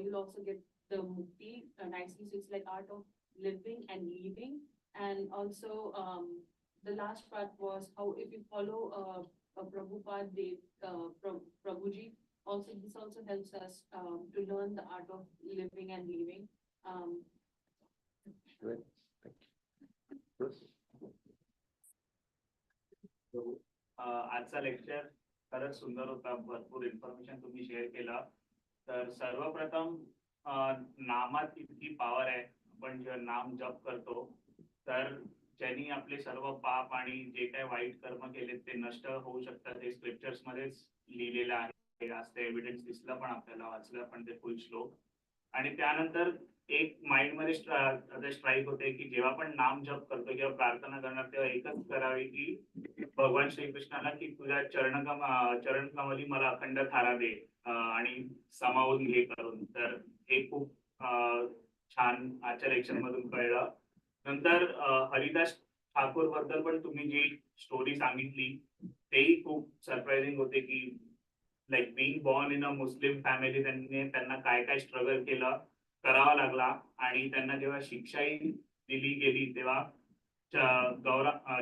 you'll also get the mukti nicely. So it's like art of living and leaving. And also, the last part was how if you follow Prabhupada Prabhuji, also this also helps us to learn the art of living and leaving. Great. Thank you. आजचा lecture खरंच सुंदर होता. भरपूर information तुम्ही share केला. तर सर्वप्रथम नामात इतकी पॉवर आहे. आपण जे नाम जप करतो तर ज्यांनी आपले सर्व पाप आणि जे काही वाईट कर्म केले ते नष्ट होऊ शकतात. हे स्क्रिप्चर्स मध्येच लिहिलेलं आहे. जास्त एव्हिडन्स दिसला पण आपल्याला वाचलं पण ते फुल श्लोक. आणि त्यानंतर एक माइंड मध्ये स्ट्राईक होते की जेव्हा आपण नाम जप करतो किंवा प्रार्थना करणार तेव्हा एकच करावी की भगवान श्रीकृष्णाला की तुझ्या चरणकमली मला अखंड थारा दे आणि समावून घे करून. तर हे खूप छान आजच्या लेक्चर मधून कळलं. नंतर हरिदास ठाकूर बद्दल पण तुम्ही जी स्टोरी सांगितली तेही खूप सरप्राइझिंग होते की like being born in a Muslim family त्यांना काय काय स्ट्रगल केलं करावा लागला आणि त्यांना जेव्हा शिक्षाही दिली गेली तेव्हा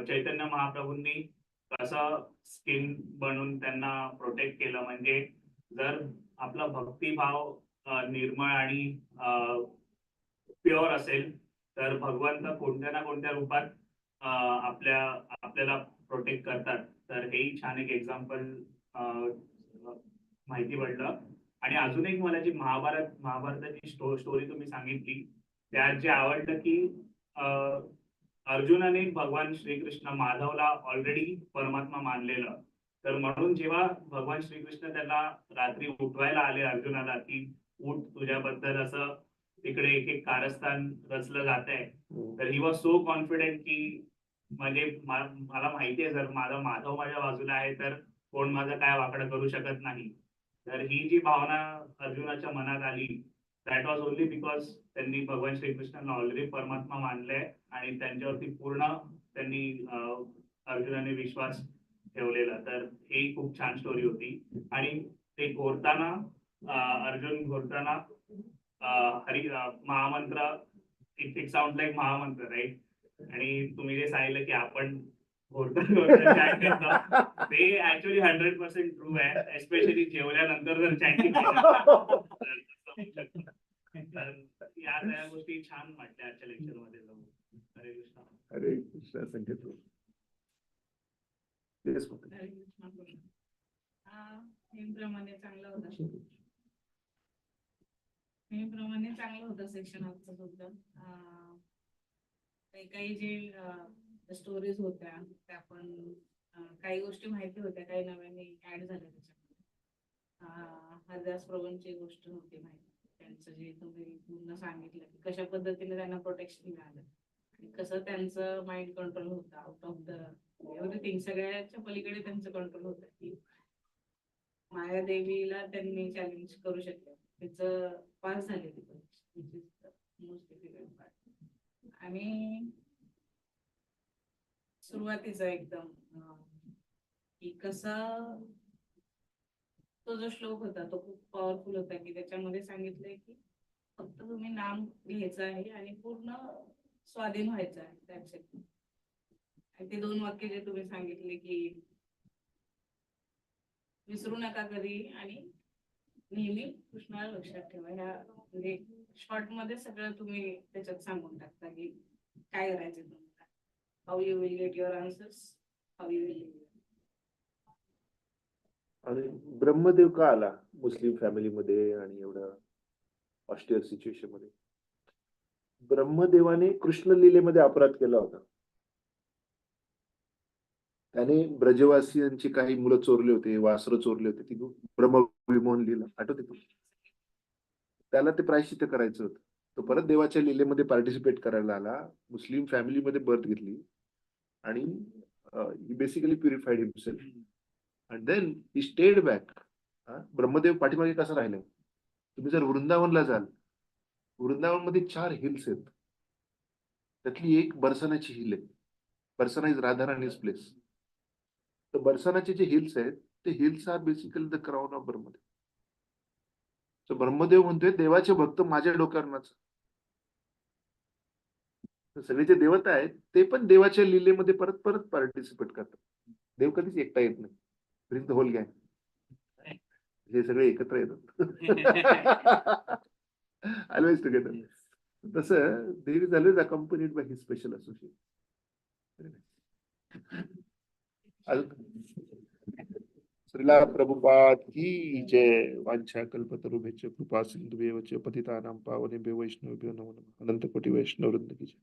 चैतन्य महाप्रभूंनी कसं स्किन बनून त्यांना प्रोटेक्ट केलं. म्हणजे जर आपला भक्तिभाव निर्मळ आणि प्युअर असेल तर भगवंत कोणत्या ना कोणत्या रूपात आपल्याला प्रोटेक्ट करतात. तर हेही छान एक एक्झाम्पल माहिती पडलं. आणि अजून एक मला जी महाभारताची स्टोरी तुम्ही सांगितली त्यात जे आवडलं की अर्जुनाने भगवान श्रीकृष्ण माधवला ऑलरेडी परमात्मा मानलेलं. तर म्हणून जेव्हा भगवान श्रीकृष्ण त्याला रात्री उठवायला आले अर्जुनाला की उठ तुझ्याबद्दल असं तिकडे एक एक कारस्थान रचलं जात आहे, तर ही वॉज सो कॉन्फिडेंट की म्हणजे मला माहिती आहे जर माझा माधव माझ्या बाजूला आहे तर कोण माझं काय वाकडं करू शकत नाही. तर ही जी भावना अर्जुनाच्या मनात आली दॅट वॉज ओनली बिकॉज त्यांनी भगवान श्रीकृष्णांना ऑलरेडी परमात्मा मानले आणि त्यांच्यावरती पूर्ण त्यांनी अर्जुनाने विश्वास ठेवलेला. तर ही खूप छान स्टोरी होती. आणि ते घोरताना अर्जुन घोरताना हरी महामंत्र इट साऊंड लाईक महामंत्र राईट. आणि तुम्ही जे सांगितलं की आपण ते ऍक्च्युअली 100% ट्रू आहे. एस्पेशली जेवल्यानंतर जर चॅटिंग या सगळ्या गोष्टी छान वाटल्या आजच्या लेक्चर मध्ये जाऊन. कृष्णा संकेत. Yes, ma'am. हरे कृष्ण बोला. नेहमीप्रमाणे चांगलं होतं. नेहमीप्रमाणे चांगलं होतं सेक्शन आजचं सुद्धा. काही जे स्टोरीज होत्या त्या पण काही गोष्टी माहिती होत्या, काही नव्याने ऍड झाल्या त्याच्यामध्ये. हरदास प्रभूंची गोष्ट होती माहिती, त्यांचं जे तुम्ही पूर्ण सांगितलं की कशा पद्धतीने त्यांना प्रोटेक्शन मिळालं आणि कसं त्यांचं माइंड कंट्रोल होतं आउट ऑफ द एव्हरीथिंग, सगळ्याच्या पलीकडे त्यांचं कंट्रोल होतं की मायादेवीला त्यांनी चॅलेंज करू शकले, त्याचं पास झाले ती परीक्षा, मोस्ट डिफिकल्ट पार्ट. आणि सुरुवातीचा एकदम की कसा तो जो श्लोक होता तो खूप पॉवरफुल होता की त्याच्यामध्ये सांगितलंय की फक्त तुम्ही नाम घ्यायचं आहे आणि पूर्ण स्वाधीन व्हायचं आहे त्यासाठी. आणि ते 2 वाक्य जे तुम्ही सांगितले की विसरू नका कधी आणि नेहमी कृष्णाला लक्षात ठेवा, ह्या म्हणजे शॉर्ट मध्ये सगळं तुम्ही त्याच्यात सांगून टाकता की काय करायचं तुम्हाला, how you will get your answers, how you will. आणि ब्रह्मदेव का आला मुस्लिम फॅमिलीमध्ये आणि एवढं ऑस्टियर सिच्युएशन मध्ये? ब्रह्मदेवाने कृष्ण लीलेमध्ये अपराध केला होता. त्याने ब्रजवासियांची काही मुलं चोरले होते, वासरं चोरले होते, ती ब्रह्मविमोहन लीला आठवते का? त्याला ते प्रायश्चित्त करायचं होतं. तो परत देवाच्या लीलेमध्ये पार्टिसिपेट करायला आला, मुस्लिम फॅमिलीमध्ये बर्थ घेतली आणि basically purified himself and then he stayed back. Brahmadev पाठीमागे कसं राहिलं? तुम्ही जर वृंदावनला जाल, वृंदावनमध्ये 4 हिल्स आहेत, त्यातली एक बरसानाची हिल आहे. Barsana is Radharani's place. तर बरसानाचे जे हिल्स आहेत ते hills are basically the crown of Brahmadev. So Brahmadev म्हणतोय देवाचे भक्त माझ्या डोक्यावर नाच. सगळे जे देवता आहेत ते पण देवाच्या लीलेमध्ये परत परत पार्टिसिपेट करतात. देव कधीच एकटा येत नाही. ब्रिंग द होल गँग, हे सगळे एकत्र येतात. Always together. तसं dev is always accompanied by his special associate. Srila Prabhupada की जय. वांछा कल्पतरुभ्यश्च कृपा सिंधुभ्येव च पतितानां पावनेभ्यो वैष्णवेभ्यो नमो नमः. अनंत कोटी वैष्णव वृंद की जय.